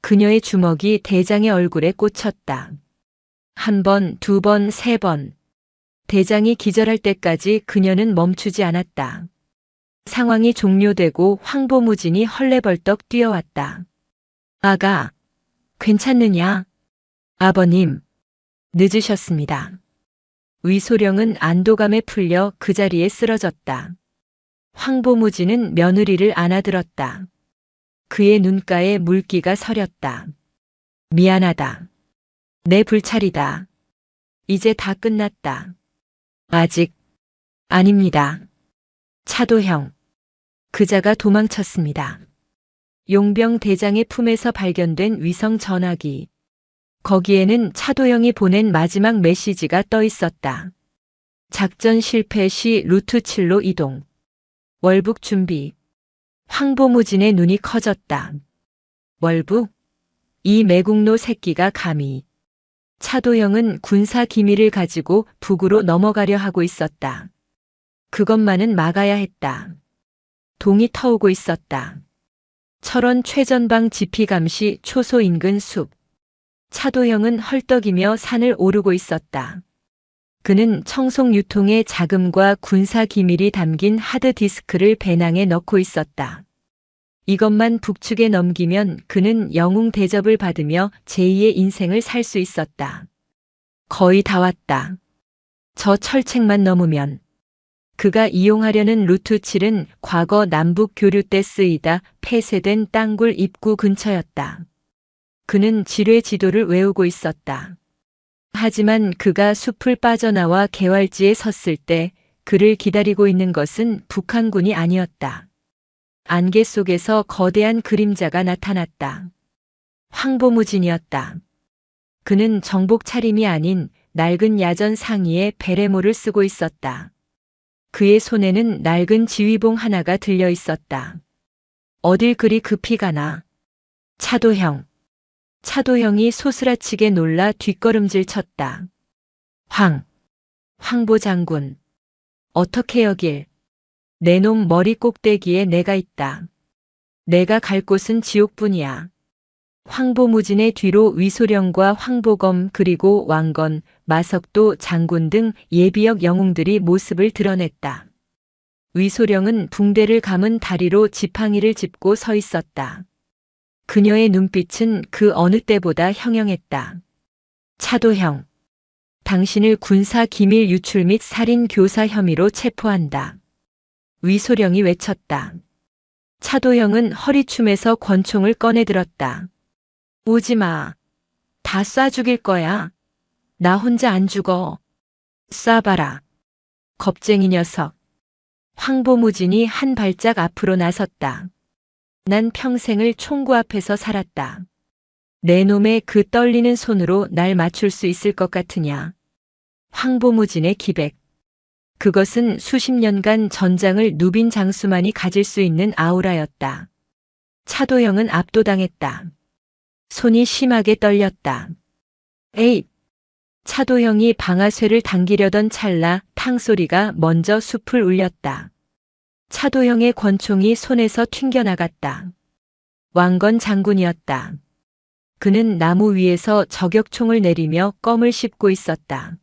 그녀의 주먹이 대장의 얼굴에 꽂혔다. 한 번, 두 번, 세 번. 대장이 기절할 때까지 그녀는 멈추지 않았다. 상황이 종료되고 황보무진이 헐레벌떡 뛰어왔다. 아가, 괜찮느냐? 아버님, 늦으셨습니다. 위소령은 안도감에 풀려 그 자리에 쓰러졌다. 황보무진은 며느리를 안아들었다. 그의 눈가에 물기가 서렸다. 미안하다. 내 불찰이다. 이제 다 끝났다. 아직 아닙니다. 차도형. 그자가 도망쳤습니다. 용병 대장의 품에서 발견된 위성 전화기. 거기에는 차도형이 보낸 마지막 메시지가 떠 있었다. 작전 실패 시 루트 7로 이동. 월북 준비. 황보무진의 눈이 커졌다. 월북? 이 매국노 새끼가 감히. 차도형은 군사 기밀을 가지고 북으로 넘어가려 하고 있었다. 그것만은 막아야 했다. 동이 터오고 있었다. 철원 최전방 지피감시 초소 인근 숲. 차도형은 헐떡이며 산을 오르고 있었다. 그는 청송 유통의 자금과 군사 기밀이 담긴 하드디스크를 배낭에 넣고 있었다. 이것만 북측에 넘기면 그는 영웅 대접을 받으며 제2의 인생을 살 수 있었다. 거의 다 왔다. 저 철책만 넘으면. 그가 이용하려는 루트 7은 과거 남북 교류 때 쓰이다 폐쇄된 땅굴 입구 근처였다. 그는 지뢰 지도를 외우고 있었다. 하지만 그가 숲을 빠져나와 개활지에 섰을 때 그를 기다리고 있는 것은 북한군이 아니었다. 안개 속에서 거대한 그림자가 나타났다. 황보무진이었다. 그는 정복 차림이 아닌 낡은 야전 상의에 베레모를 쓰고 있었다. 그의 손에는 낡은 지휘봉 하나가 들려 있었다. 어딜 그리 급히 가나? 차도형. 차도형이 소스라치게 놀라 뒷걸음질 쳤다. 황보 장군. 어떻게 여길? 내 놈 머리 꼭대기에 내가 있다. 내가 갈 곳은 지옥뿐이야. 황보무진의 뒤로 위소령과 황보검 그리고 왕건, 마석도 장군 등 예비역 영웅들이 모습을 드러냈다. 위소령은 붕대를 감은 다리로 지팡이를 짚고 서 있었다. 그녀의 눈빛은 그 어느 때보다 형형했다. 차도형. 당신을 군사 기밀 유출 및 살인 교사 혐의로 체포한다. 위소령이 외쳤다. 차도형은 허리춤에서 권총을 꺼내들었다. 오지 마. 다 쏴 죽일 거야. 나 혼자 안 죽어. 쏴봐라. 겁쟁이 녀석. 황보무진이 한 발짝 앞으로 나섰다. 난 평생을 총구 앞에서 살았다. 내 놈의 그 떨리는 손으로 날 맞출 수 있을 것 같으냐. 황보무진의 기백. 그것은 수십 년간 전장을 누빈 장수만이 가질 수 있는 아우라였다. 차도형은 압도당했다. 손이 심하게 떨렸다. 에잇! 차도형이 방아쇠를 당기려던 찰나 탕소리가 먼저 숲을 울렸다. 차도형의 권총이 손에서 튕겨나갔다. 왕건 장군이었다. 그는 나무 위에서 저격총을 내리며 껌을 씹고 있었다.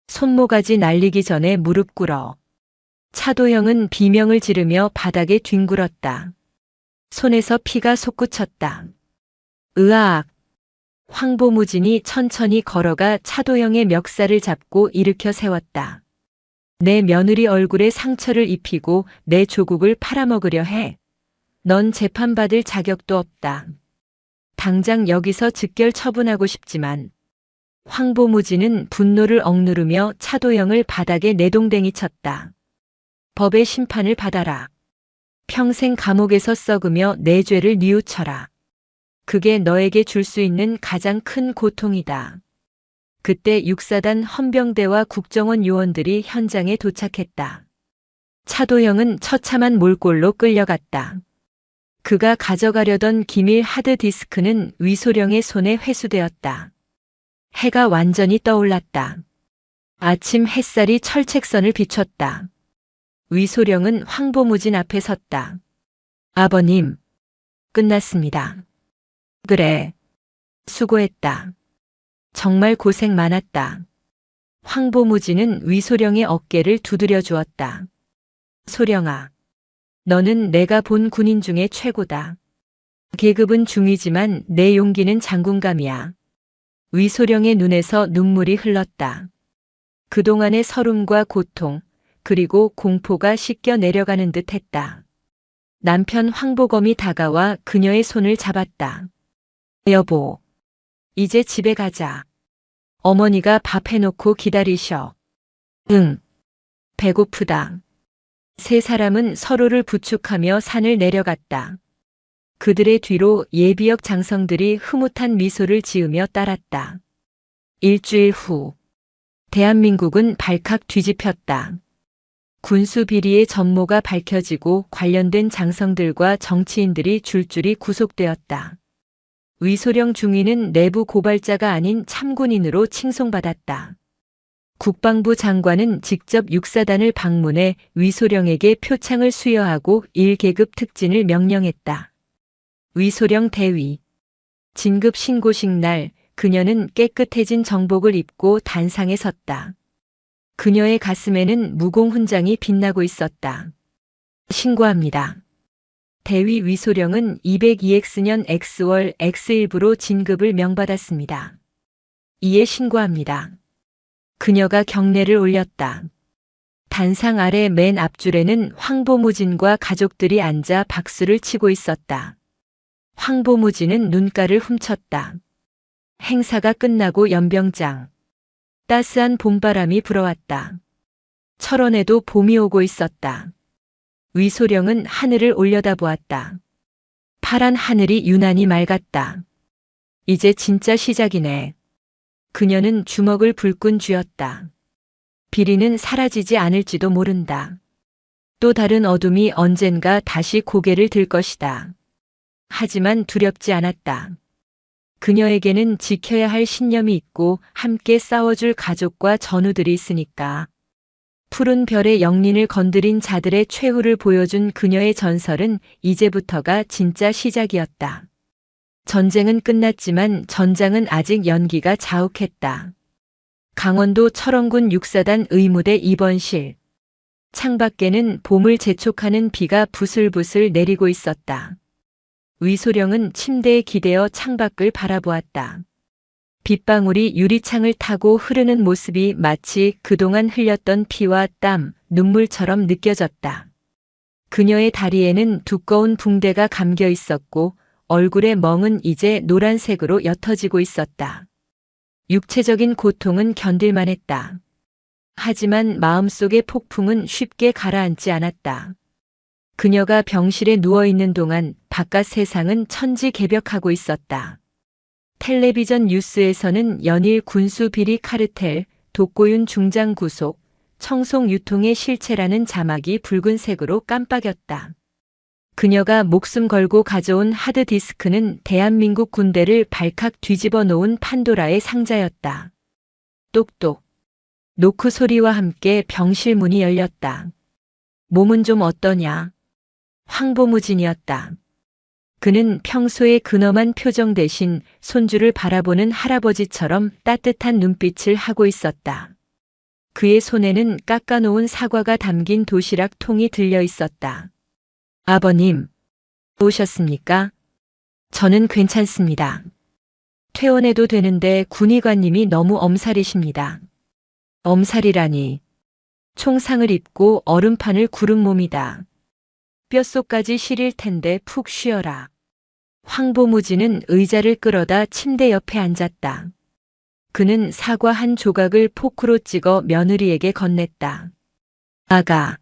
손모가지 날리기 전에 무릎 꿇어. 차도형은 비명을 지르며 바닥에 뒹굴었다. 손에서 피가 솟구쳤다. 으악! 황보무진이 천천히 걸어가 차도형의 멱살을 잡고 일으켜 세웠다. 내 며느리 얼굴에 상처를 입히고 내 조국을 팔아먹으려 해. 넌 재판받을 자격도 없다. 당장 여기서 즉결 처분하고 싶지만 황보무진은 분노를 억누르며 차도영을 바닥에 내동댕이 쳤다. 법의 심판을 받아라. 평생 감옥에서 썩으며 내 죄를 뉘우쳐라. 그게 너에게 줄 수 있는 가장 큰 고통이다. 그때 육사단 헌병대와 국정원 요원들이 현장에 도착했다. 차도영은 처참한 몰골로 끌려갔다. 그가 가져가려던 기밀 하드디스크는 위소령의 손에 회수되었다. 해가 완전히 떠올랐다. 아침 햇살이 철책선을 비췄다. 위소령은 황보무진 앞에 섰다. 아버님, 끝났습니다. 그래, 수고했다. 정말 고생 많았다. 황보무진은 위소령의 어깨를 두드려 주었다. 소령아, 너는 내가 본 군인 중에 최고다. 계급은 중위지만 내 용기는 장군감이야. 위소령의 눈에서 눈물이 흘렀다. 그동안의 서름과 고통, 그리고 공포가 씻겨 내려가는 듯 했다. 남편 황보검이 다가와 그녀의 손을 잡았다. 여보, 이제 집에 가자. 어머니가 밥 해놓고 기다리셔. 응, 배고프다. 세 사람은 서로를 부축하며 산을 내려갔다. 그들의 뒤로 예비역 장성들이 흐뭇한 미소를 지으며 따랐다. 일주일 후, 대한민국은 발칵 뒤집혔다. 군수 비리의 전모가 밝혀지고 관련된 장성들과 정치인들이 줄줄이 구속되었다. 위소령 중위는 내부 고발자가 아닌 참군인으로 칭송받았다. 국방부 장관은 직접 육사단을 방문해 위소령에게 표창을 수여하고 1계급 특진을 명령했다. 위소령 대위. 진급 신고식 날 그녀는 깨끗해진 정복을 입고 단상에 섰다. 그녀의 가슴에는 무공훈장이 빛나고 있었다. 신고합니다. 대위 위소령은 202X년 X월 X1부로 진급을 명받았습니다. 이에 신고합니다. 그녀가 경례를 올렸다. 단상 아래 맨 앞줄에는 황보무진과 가족들이 앉아 박수를 치고 있었다. 황보무진은 눈가를 훔쳤다. 행사가 끝나고 연병장. 따스한 봄바람이 불어왔다. 철원에도 봄이 오고 있었다. 위소령은 하늘을 올려다보았다. 파란 하늘이 유난히 맑았다. 이제 진짜 시작이네. 그녀는 주먹을 불끈 쥐었다. 비리는 사라지지 않을지도 모른다. 또 다른 어둠이 언젠가 다시 고개를 들 것이다. 하지만 두렵지 않았다. 그녀에게는 지켜야 할 신념이 있고 함께 싸워줄 가족과 전우들이 있으니까. 푸른 별의 영린을 건드린 자들의 최후를 보여준 그녀의 전설은 이제부터가 진짜 시작이었다. 전쟁은 끝났지만 전장은 아직 연기가 자욱했다. 강원도 철원군 육사단 의무대 입원실. 창밖에는 봄을 재촉하는 비가 부슬부슬 내리고 있었다. 위소령은 침대에 기대어 창밖을 바라보았다. 빗방울이 유리창을 타고 흐르는 모습이 마치 그동안 흘렸던 피와 땀, 눈물처럼 느껴졌다. 그녀의 다리에는 두꺼운 붕대가 감겨 있었고 얼굴의 멍은 이제 노란색으로 옅어지고 있었다. 육체적인 고통은 견딜만 했다. 하지만 마음속의 폭풍은 쉽게 가라앉지 않았다. 그녀가 병실에 누워있는 동안 바깥 세상은 천지개벽하고 있었다. 텔레비전 뉴스에서는 연일 군수 비리 카르텔, 독고윤 중장 구속, 청송 유통의 실체라는 자막이 붉은색으로 깜빡였다. 그녀가 목숨 걸고 가져온 하드디스크는 대한민국 군대를 발칵 뒤집어 놓은 판도라의 상자였다. 똑똑. 노크 소리와 함께 병실 문이 열렸다. 몸은 좀 어떠냐? 황보무진이었다. 그는 평소의 근엄한 표정 대신 손주를 바라보는 할아버지처럼 따뜻한 눈빛을 하고 있었다. 그의 손에는 깎아놓은 사과가 담긴 도시락 통이 들려 있었다. 아버님, 오셨습니까? 저는 괜찮습니다. 퇴원해도 되는데 군의관님이 너무 엄살이십니다. 엄살이라니. 총상을 입고 얼음판을 구른 몸이다. 뼛속까지 시릴 텐데 푹 쉬어라. 황보무진은 의자를 끌어다 침대 옆에 앉았다. 그는 사과 한 조각을 포크로 찍어 며느리에게 건넸다. 아가,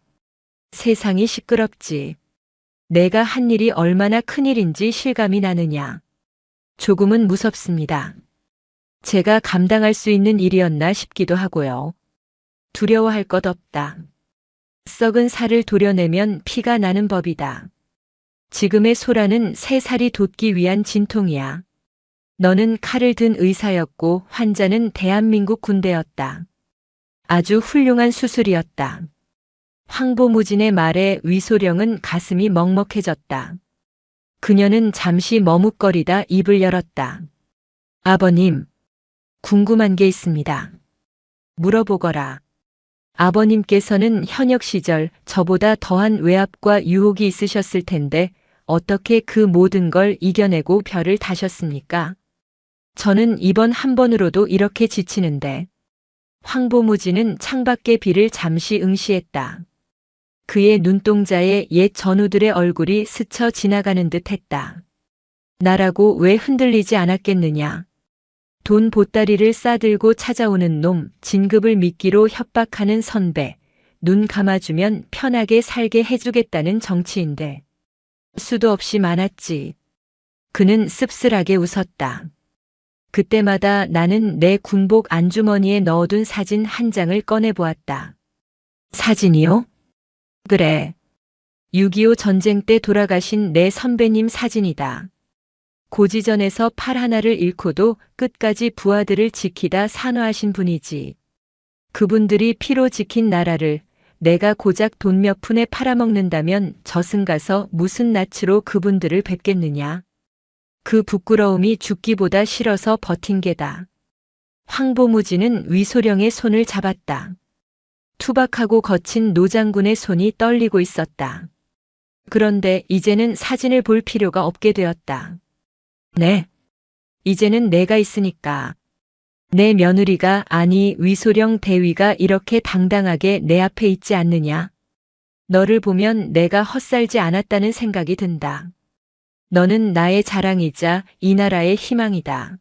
세상이 시끄럽지. 내가 한 일이 얼마나 큰일인지 실감이 나느냐. 조금은 무섭습니다. 제가 감당할 수 있는 일이었나 싶기도 하고요. 두려워할 것 없다. 썩은 살을 도려내면 피가 나는 법이다. 지금의 소라는 새 살이 돋기 위한 진통이야. 너는 칼을 든 의사였고 환자는 대한민국 군대였다. 아주 훌륭한 수술이었다. 황보무진의 말에 위소령은 가슴이 먹먹해졌다. 그녀는 잠시 머뭇거리다 입을 열었다. 아버님, 궁금한 게 있습니다. 물어보거라. 아버님께서는 현역 시절 저보다 더한 외압과 유혹이 있으셨을 텐데 어떻게 그 모든 걸 이겨내고 별을 다셨습니까? 저는 이번 한 번으로도 이렇게 지치는데. 황보무진은 창밖의 비를 잠시 응시했다. 그의 눈동자에 옛 전우들의 얼굴이 스쳐 지나가는 듯 했다. 나라고 왜 흔들리지 않았겠느냐. 돈 보따리를 싸들고 찾아오는 놈, 진급을 미끼로 협박하는 선배, 눈 감아주면 편하게 살게 해주겠다는 정치인들. 수도 없이 많았지. 그는 씁쓸하게 웃었다. 그때마다 나는 내 군복 안주머니에 넣어둔 사진 한 장을 꺼내보았다. 사진이요? 그래. 6.25 전쟁 때 돌아가신 내 선배님 사진이다. 고지전에서 팔 하나를 잃고도 끝까지 부하들을 지키다 산화하신 분이지. 그분들이 피로 지킨 나라를 내가 고작 돈 몇 푼에 팔아먹는다면 저승가서 무슨 낯으로 그분들을 뵙겠느냐. 그 부끄러움이 죽기보다 싫어서 버틴 게다. 황보무진은 위소령의 손을 잡았다. 투박하고 거친 노장군의 손이 떨리고 있었다. 그런데 이제는 사진을 볼 필요가 없게 되었다. 네. 이제는 내가 있으니까. 내 며느리가 아니 위소령 대위가 이렇게 당당하게 내 앞에 있지 않느냐. 너를 보면 내가 헛살지 않았다는 생각이 든다. 너는 나의 자랑이자 이 나라의 희망이다.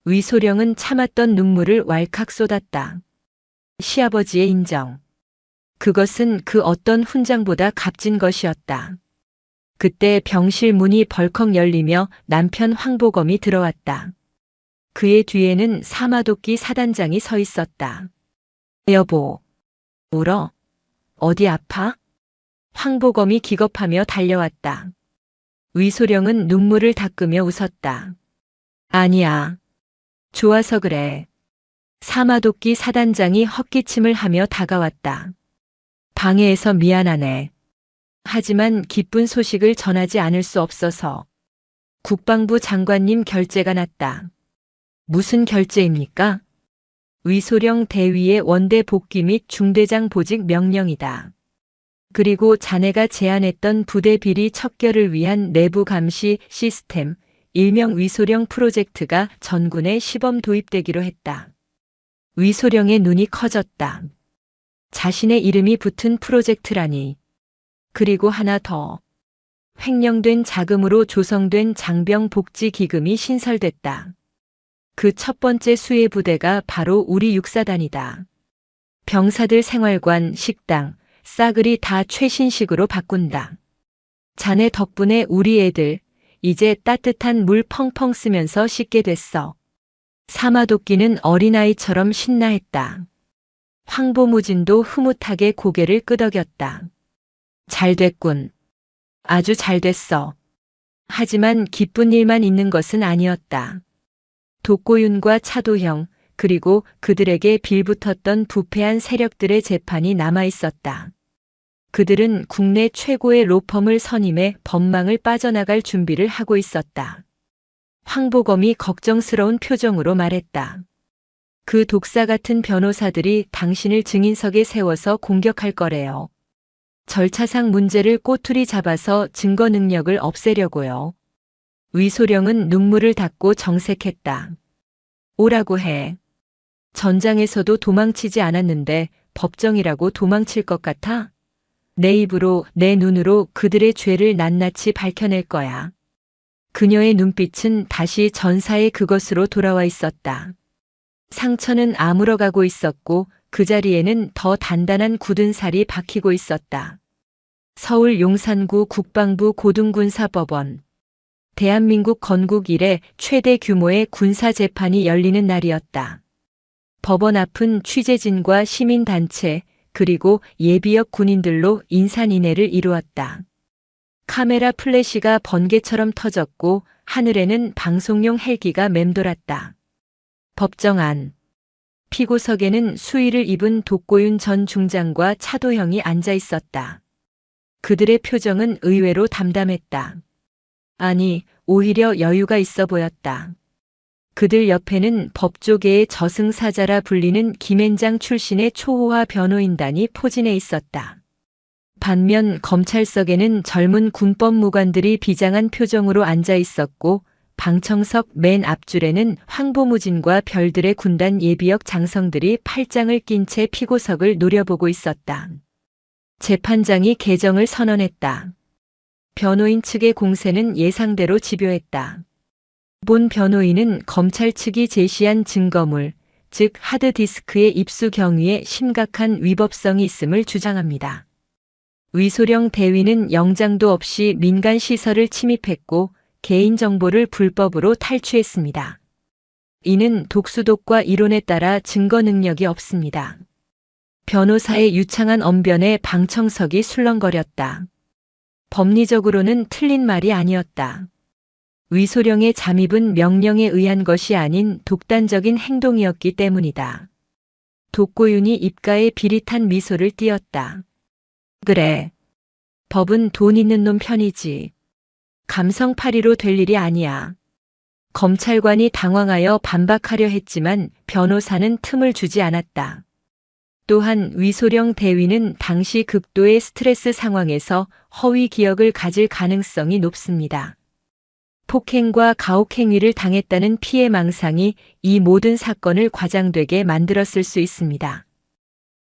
위소령은 참았던 눈물을 왈칵 쏟았다. 시아버지의 인정. 그것은 그 어떤 훈장보다 값진 것이었다. 그때 병실 문이 벌컥 열리며 남편 황보검이 들어왔다. 그의 뒤에는 사마도끼 사단장이 서 있었다. 여보, 울어? 어디 아파? 황보검이 기겁하며 달려왔다. 위소령은 눈물을 닦으며 웃었다. 아니야. 좋아서 그래. 사마도끼 사단장이 헛기침을 하며 다가왔다. 방해해서 미안하네. 하지만 기쁜 소식을 전하지 않을 수 없어서. 국방부 장관님 결재가 났다. 무슨 결재입니까? 위소령 대위의 원대 복귀 및 중대장 보직 명령이다. 그리고 자네가 제안했던 부대 비리 척결을 위한 내부 감시 시스템, 일명 위소령 프로젝트가 전군에 시범 도입되기로 했다. 위소령의 눈이 커졌다. 자신의 이름이 붙은 프로젝트라니. 그리고 하나 더. 횡령된 자금으로 조성된 장병복지기금이 신설됐다. 그 첫 번째 수혜 부대가 바로 우리 육사단이다. 병사들 생활관, 식당, 싸그리 다 최신식으로 바꾼다. 자네 덕분에 우리 애들 이제 따뜻한 물 펑펑 쓰면서 씻게 됐어. 사마도끼는 어린아이처럼 신나했다. 황보무진도 흐뭇하게 고개를 끄덕였다. 잘 됐군. 아주 잘 됐어. 하지만 기쁜 일만 있는 것은 아니었다. 독고윤과 차도형, 그리고 그들에게 빌붙었던 부패한 세력들의 재판이 남아있었다. 그들은 국내 최고의 로펌을 선임해 법망을 빠져나갈 준비를 하고 있었다. 황보검이 걱정스러운 표정으로 말했다. 그 독사 같은 변호사들이 당신을 증인석에 세워서 공격할 거래요. 절차상 문제를 꼬투리 잡아서 증거 능력을 없애려고요. 위소령은 눈물을 닦고 정색했다. 오라고 해. 전장에서도 도망치지 않았는데 법정이라고 도망칠 것 같아? 내 입으로, 내 눈으로 그들의 죄를 낱낱이 밝혀낼 거야. 그녀의 눈빛은 다시 전사의 그것으로 돌아와 있었다. 상처는 아물어가고 있었고 그 자리에는 더 단단한 굳은 살이 박히고 있었다. 서울 용산구 국방부 고등군사법원. 대한민국 건국 이래 최대 규모의 군사재판이 열리는 날이었다. 법원 앞은 취재진과 시민단체 그리고 예비역 군인들로 인산인해를 이루었다. 카메라 플래시가 번개처럼 터졌고 하늘에는 방송용 헬기가 맴돌았다. 법정 안. 피고석에는 수의를 입은 독고윤 전 중장과 차도형이 앉아 있었다. 그들의 표정은 의외로 담담했다. 아니, 오히려 여유가 있어 보였다. 그들 옆에는 법조계의 저승사자라 불리는 김앤장 출신의 초호화 변호인단이 포진해 있었다. 반면 검찰석에는 젊은 군법무관들이 비장한 표정으로 앉아 있었고 방청석 맨 앞줄에는 황보무진과 별들의 군단 예비역 장성들이 팔짱을 낀 채 피고석을 노려보고 있었다. 재판장이 개정을 선언했다. 변호인 측의 공세는 예상대로 집요했다. 본 변호인은 검찰 측이 제시한 증거물, 즉 하드디스크의 입수 경위에 심각한 위법성이 있음을 주장합니다. 위소령 대위는 영장도 없이 민간 시설을 침입했고 개인정보를 불법으로 탈취했습니다. 이는 독수독과 이론에 따라 증거 능력이 없습니다. 변호사의 유창한 언변에 방청석이 술렁거렸다. 법리적으로는 틀린 말이 아니었다. 위소령의 잠입은 명령에 의한 것이 아닌 독단적인 행동이었기 때문이다. 독고윤이 입가에 비릿한 미소를 띄었다. 그래. 법은 돈 있는 놈 편이지. 감성파리로 될 일이 아니야. 검찰관이 당황하여 반박하려 했지만 변호사는 틈을 주지 않았다. 또한 위소령 대위는 당시 극도의 스트레스 상황에서 허위 기억을 가질 가능성이 높습니다. 폭행과 가혹행위를 당했다는 피해망상이 이 모든 사건을 과장되게 만들었을 수 있습니다.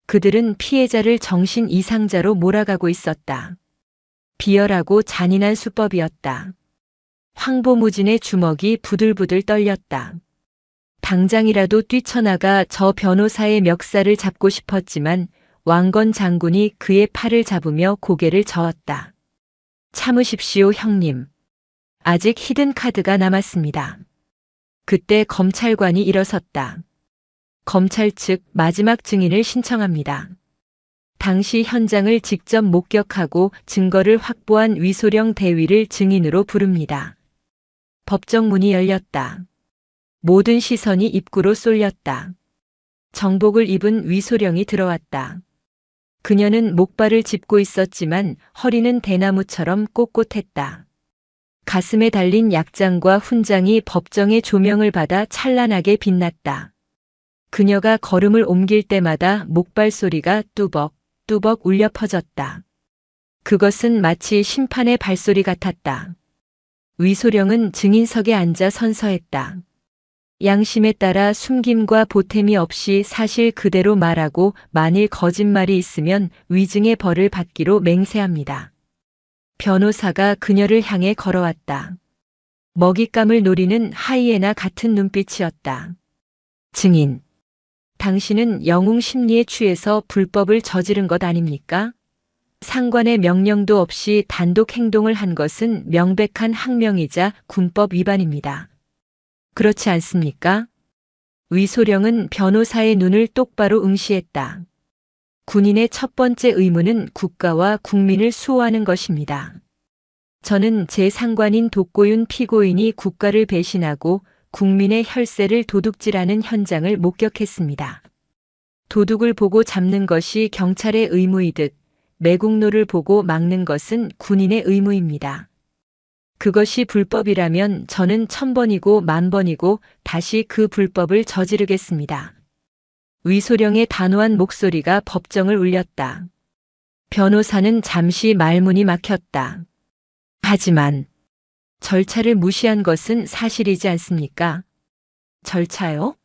그들은 피해자를 정신 이상자로 몰아가고 있었다. 비열하고 잔인한 수법이었다. 황보무진의 주먹이 부들부들 떨렸다. 당장이라도 뛰쳐나가 저 변호사의 멱살을 잡고 싶었지만 왕건 장군이 그의 팔을 잡으며 고개를 저었다. 참으십시오, 형님. 아직 히든 카드가 남았습니다. 그때 검찰관이 일어섰다. 검찰 측 마지막 증인을 신청합니다. 당시 현장을 직접 목격하고 증거를 확보한 위소령 대위를 증인으로 부릅니다. 법정 문이 열렸다. 모든 시선이 입구로 쏠렸다. 정복을 입은 위소령이 들어왔다. 그녀는 목발을 짚고 있었지만 허리는 대나무처럼 꼿꼿했다. 가슴에 달린 약장과 훈장이 법정의 조명을 받아 찬란하게 빛났다. 그녀가 걸음을 옮길 때마다 목발 소리가 뚜벅 뚜벅 울려 퍼졌다. 그것은 마치 심판의 발소리 같았다. 위소령은 증인석에 앉아 선서했다. 양심에 따라 숨김과 보탬이 없이 사실 그대로 말하고 만일 거짓말이 있으면 위증의 벌을 받기로 맹세합니다. 변호사가 그녀를 향해 걸어왔다. 먹잇감을 노리는 하이에나 같은 눈빛이었다. 증인. 당신은 영웅 심리에 취해서 불법을 저지른 것 아닙니까? 상관의 명령도 없이 단독 행동을 한 것은 명백한 항명이자 군법 위반입니다. 그렇지 않습니까? 위소령은 변호사의 눈을 똑바로 응시했다. 군인의 첫 번째 의무는 국가와 국민을 수호하는 것입니다. 저는 제 상관인 독고윤 피고인이 국가를 배신하고 국민의 혈세를 도둑질하는 현장을 목격했습니다. 도둑을 보고 잡는 것이 경찰의 의무이듯 매국노를 보고 막는 것은 군인의 의무입니다. 그것이 불법이라면 저는 1000번이고 10,000번이고 다시 그 불법을 저지르겠습니다. 위소령의 단호한 목소리가 법정을 울렸다. 변호사는 잠시 말문이 막혔다. 하지만 절차를 무시한 것은 사실이지 않습니까? 절차요?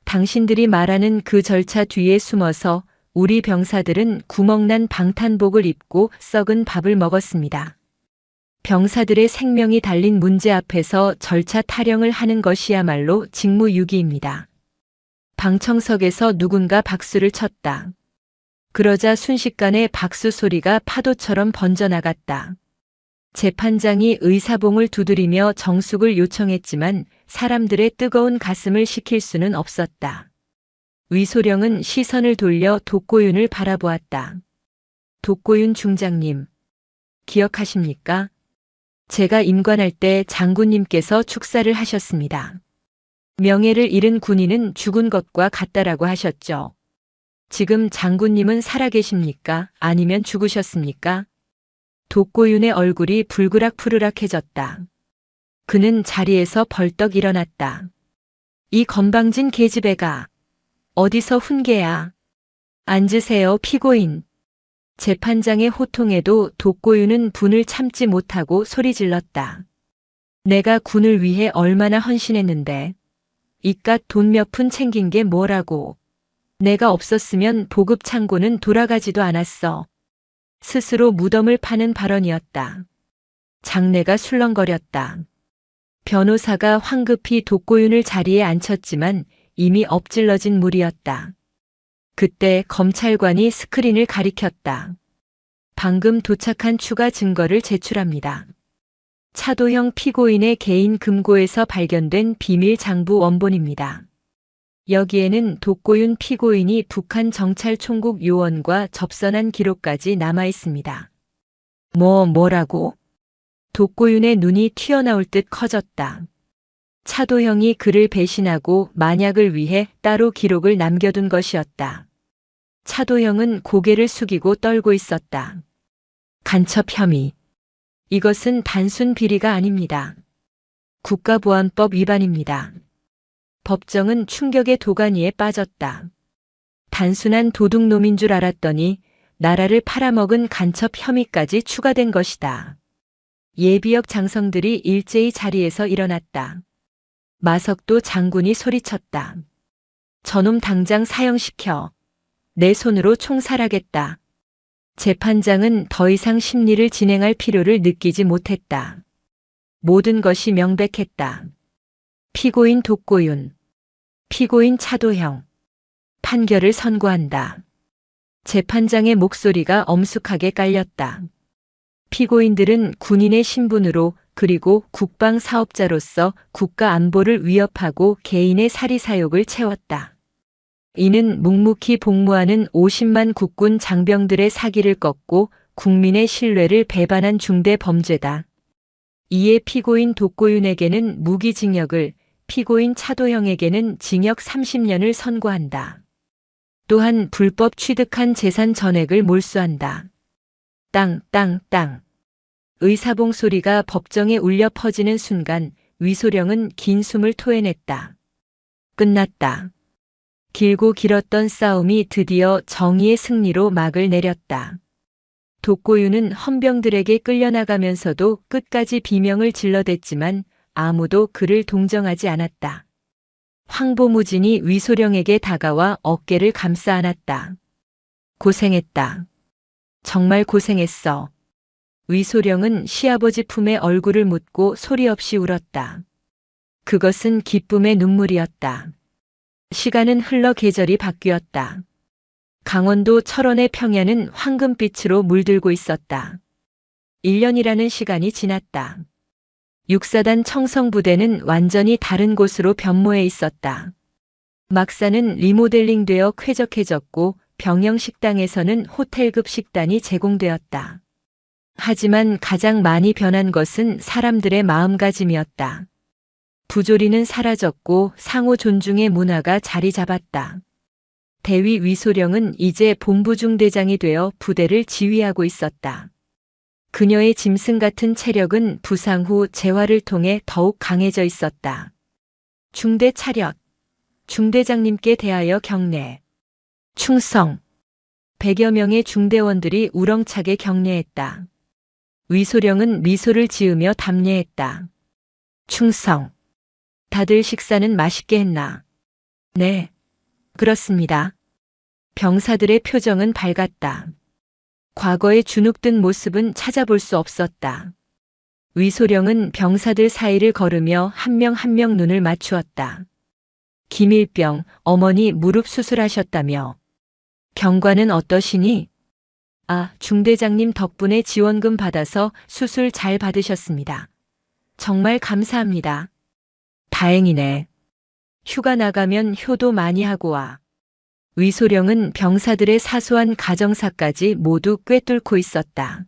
당신들이 말하는 그 절차 뒤에 숨어서 우리 병사들은 구멍난 방탄복을 입고 썩은 밥을 먹었습니다. 병사들의 생명이 달린 문제 앞에서 절차 타령을 하는 것이야말로 직무유기입니다. 방청석에서 누군가 박수를 쳤다. 그러자 순식간에 박수 소리가 파도처럼 번져나갔다. 재판장이 의사봉을 두드리며 정숙을 요청했지만 사람들의 뜨거운 가슴을 식힐 수는 없었다. 위소령은 시선을 돌려 독고윤을 바라보았다. 독고윤 중장님, 기억하십니까? 제가 임관할 때 장군님께서 축사를 하셨습니다. 명예를 잃은 군인은 죽은 것과 같다라고 하셨죠. 지금 장군님은 살아계십니까? 아니면 죽으셨습니까? 독고윤의 얼굴이 불그락푸르락해졌다. 그는 자리에서 벌떡 일어났다. 이 건방진 계집애가 어디서 훈계야? 앉으세요, 피고인. 재판장의 호통에도 독고윤은 분을 참지 못하고 소리질렀다. 내가 군을 위해 얼마나 헌신했는데 이깟 돈 몇 푼 챙긴 게 뭐라고. 내가 없었으면 보급 창고는 돌아가지도 않았어. 스스로 무덤을 파는 발언이었다. 장내가 술렁거렸다. 변호사가 황급히 독고윤을 자리에 앉혔지만 이미 엎질러진 물이었다. 그때 검찰관이 스크린을 가리켰다. 방금 도착한 추가 증거를 제출합니다. 차도형 피고인의 개인 금고에서 발견된 비밀 장부 원본입니다. 여기에는 독고윤 피고인이 북한 정찰총국 요원과 접선한 기록까지 남아 있습니다. 뭐라고? 독고윤의 눈이 튀어나올 듯 커졌다. 차도형이 그를 배신하고 만약을 위해 따로 기록을 남겨둔 것이었다. 차도형은 고개를 숙이고 떨고 있었다. 간첩 혐의. 이것은 단순 비리가 아닙니다. 국가보안법 위반입니다. 법정은 충격의 도가니에 빠졌다. 단순한 도둑놈인 줄 알았더니 나라를 팔아먹은 간첩 혐의까지 추가된 것이다. 예비역 장성들이 일제히 자리에서 일어났다. 마석도 장군이 소리쳤다. 저놈 당장 사형시켜. 내 손으로 총살하겠다. 재판장은 더 이상 심리를 진행할 필요를 느끼지 못했다. 모든 것이 명백했다. 피고인 독고윤, 피고인 차도형, 판결을 선고한다. 재판장의 목소리가 엄숙하게 깔렸다. 피고인들은 군인의 신분으로 그리고 국방 사업자로서 국가 안보를 위협하고 개인의 사리사욕을 채웠다. 이는 묵묵히 복무하는 50만 국군 장병들의 사기를 꺾고 국민의 신뢰를 배반한 중대 범죄다. 이에 피고인 독고윤에게는 무기징역을, 피고인 차도형에게는 징역 30년을 선고한다. 또한 불법 취득한 재산 전액을 몰수한다. 땅, 땅, 땅. 의사봉 소리가 법정에 울려 퍼지는 순간 위소령은 긴 숨을 토해냈다. 끝났다. 길고 길었던 싸움이 드디어 정의의 승리로 막을 내렸다. 독고윤은 헌병들에게 끌려나가면서도 끝까지 비명을 질러댔지만 아무도 그를 동정하지 않았다. 황보무진이 위소령에게 다가와 어깨를 감싸 안았다. 고생했다. 정말 고생했어. 위소령은 시아버지 품에 얼굴을 묻고 소리 없이 울었다. 그것은 기쁨의 눈물이었다. 시간은 흘러 계절이 바뀌었다. 강원도 철원의 평야는 황금빛으로 물들고 있었다. 1년이라는 시간이 지났다. 육사단 청성부대는 완전히 다른 곳으로 변모해 있었다. 막사는 리모델링되어 쾌적해졌고 병영식당에서는 호텔급 식단이 제공되었다. 하지만 가장 많이 변한 것은 사람들의 마음가짐이었다. 부조리는 사라졌고 상호 존중의 문화가 자리 잡았다. 대위 위소령은 이제 본부중대장이 되어 부대를 지휘하고 있었다. 그녀의 짐승 같은 체력은 부상 후 재활을 통해 더욱 강해져 있었다. 중대 차렷. 중대장님께 대하여 경례. 충성. 100여 명의 중대원들이 우렁차게 경례했다. 위소령은 미소를 지으며 답례했다. 충성. 다들 식사는 맛있게 했나? 네, 그렇습니다. 병사들의 표정은 밝았다. 과거의 주눅든 모습은 찾아볼 수 없었다. 위소령은 병사들 사이를 걸으며 한 명 한 명 눈을 맞추었다. 김일병, 어머니 무릎 수술하셨다며. 경과는 어떠시니? 아, 중대장님 덕분에 지원금 받아서 수술 잘 받으셨습니다. 정말 감사합니다. 다행이네. 휴가 나가면 효도 많이 하고 와. 위소령은 병사들의 사소한 가정사까지 모두 꿰뚫고 있었다.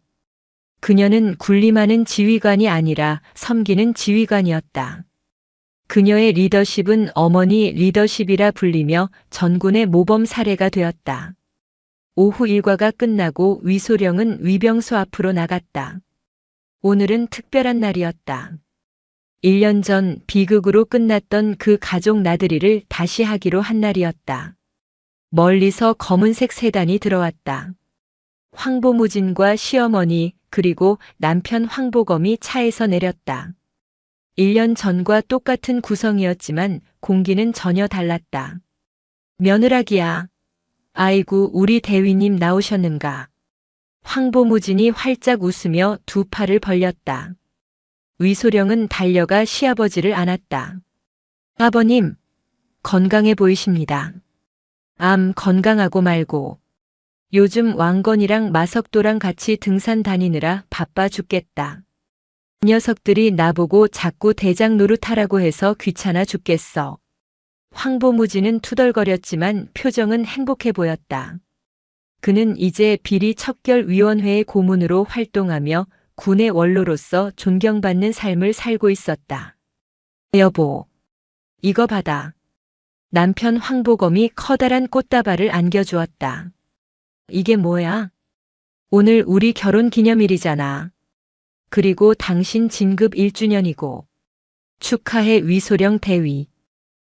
그녀는 군림하는 지휘관이 아니라 섬기는 지휘관이었다. 그녀의 리더십은 어머니 리더십이라 불리며 전군의 모범 사례가 되었다. 오후 일과가 끝나고 위소령은 위병소 앞으로 나갔다. 오늘은 특별한 날이었다. 1년 전 비극으로 끝났던 그 가족 나들이를 다시 하기로 한 날이었다. 멀리서 검은색 세단이 들어왔다. 황보무진과 시어머니 그리고 남편 황보검이 차에서 내렸다. 1년 전과 똑같은 구성이었지만 공기는 전혀 달랐다. 며느라기야. 아이고 우리 대위님 나오셨는가. 황보무진이 활짝 웃으며 두 팔을 벌렸다. 위소령은 달려가 시아버지를 안았다. 아버님, 건강해 보이십니다. 암 건강하고 말고. 요즘 왕건이랑 마석도랑 같이 등산 다니느라 바빠 죽겠다. 녀석들이 나보고 자꾸 대장 노릇하라고 해서 귀찮아 죽겠어. 황보무진은 투덜거렸지만 표정은 행복해 보였다. 그는 이제 비리 척결위원회의 고문으로 활동하며 군의 원로로서 존경받는 삶을 살고 있었다. 여보, 이거 받아. 남편 황보검이 커다란 꽃다발을 안겨주었다. 이게 뭐야? 오늘 우리 결혼 기념일이잖아. 그리고 당신 진급 1주년이고. 축하해 위소령 대위.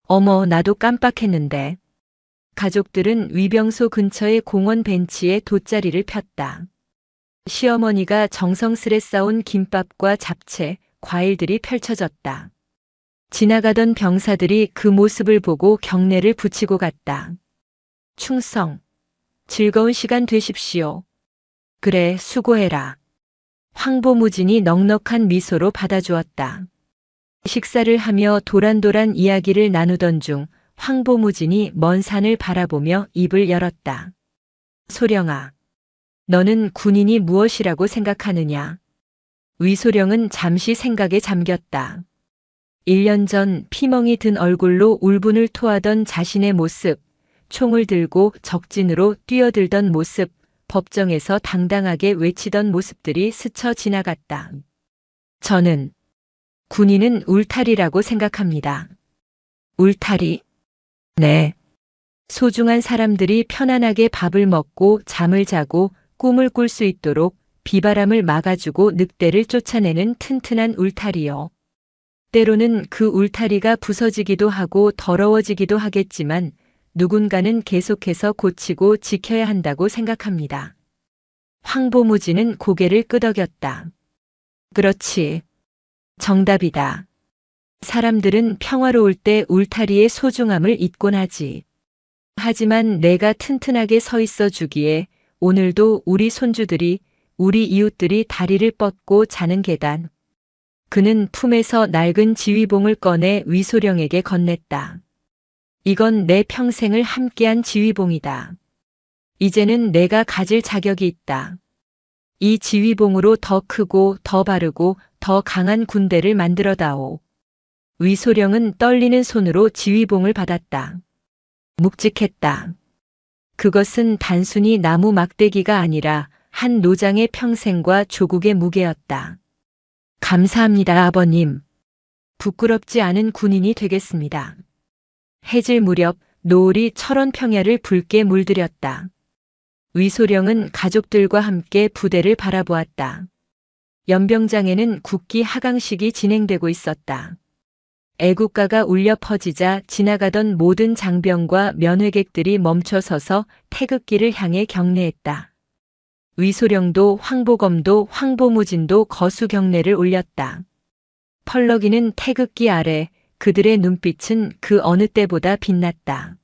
어머 나도 깜빡했는데. 가족들은 위병소 근처의 공원 벤치에 돗자리를 폈다. 시어머니가 정성스레 싸온 김밥과 잡채, 과일들이 펼쳐졌다. 지나가던 병사들이 그 모습을 보고 경례를 붙이고 갔다. 충성. 즐거운 시간 되십시오. 그래, 수고해라. 황보무진이 넉넉한 미소로 받아주었다. 식사를 하며 도란도란 이야기를 나누던 중 황보무진이 먼 산을 바라보며 입을 열었다. 소령아, 너는 군인이 무엇이라고 생각하느냐? 위소령은 잠시 생각에 잠겼다. 1년 전 피멍이 든 얼굴로 울분을 토하던 자신의 모습, 총을 들고 적진으로 뛰어들던 모습, 법정에서 당당하게 외치던 모습들이 스쳐 지나갔다. 저는 군인은 울타리라고 생각합니다. 울타리? 네. 소중한 사람들이 편안하게 밥을 먹고 잠을 자고 꿈을 꿀 수 있도록 비바람을 막아주고 늑대를 쫓아내는 튼튼한 울타리요. 때로는 그 울타리가 부서지기도 하고 더러워지기도 하겠지만 누군가는 계속해서 고치고 지켜야 한다고 생각합니다. 황보무진은 고개를 끄덕였다. 그렇지. 정답이다. 사람들은 평화로울 때 울타리의 소중함을 잊곤 하지. 하지만 내가 튼튼하게 서 있어 주기에 오늘도 우리 손주들이, 우리 이웃들이 다리를 뻗고 자는 계단. 그는 품에서 낡은 지휘봉을 꺼내 위소령에게 건넸다. 이건 내 평생을 함께한 지휘봉이다. 이제는 내가 가질 자격이 있다. 이 지휘봉으로 더 크고 더 바르고 더 강한 군대를 만들어다오. 위소령은 떨리는 손으로 지휘봉을 받았다. 묵직했다. 그것은 단순히 나무 막대기가 아니라 한 노장의 평생과 조국의 무게였다. 감사합니다, 아버님. 부끄럽지 않은 군인이 되겠습니다. 해질 무렵 노을이 철원 평야를 붉게 물들였다. 위소령은 가족들과 함께 부대를 바라보았다. 연병장에는 국기 하강식이 진행되고 있었다. 애국가가 울려 퍼지자 지나가던 모든 장병과 면회객들이 멈춰서서 태극기를 향해 경례했다. 위소령도 황보검도 황보무진도 거수 경례를 올렸다. 펄럭이는 태극기 아래 그들의 눈빛은 그 어느 때보다 빛났다.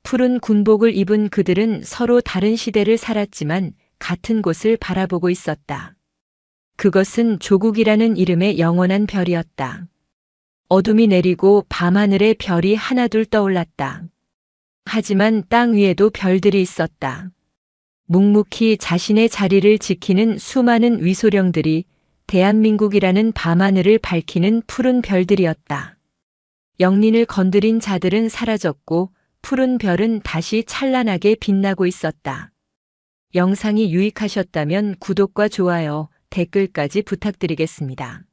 푸른 군복을 입은 그들은 서로 다른 시대를 살았지만 같은 곳을 바라보고 있었다. 그것은 조국이라는 이름의 영원한 별이었다. 어둠이 내리고 밤하늘에 별이 하나둘 떠올랐다. 하지만 땅 위에도 별들이 있었다. 묵묵히 자신의 자리를 지키는 수많은 위소령들이 대한민국이라는 밤하늘을 밝히는 푸른 별들이었다. 영린을 건드린 자들은 사라졌고 푸른 별은 다시 찬란하게 빛나고 있었다. 영상이 유익하셨다면 구독과 좋아요, 댓글까지 부탁드리겠습니다.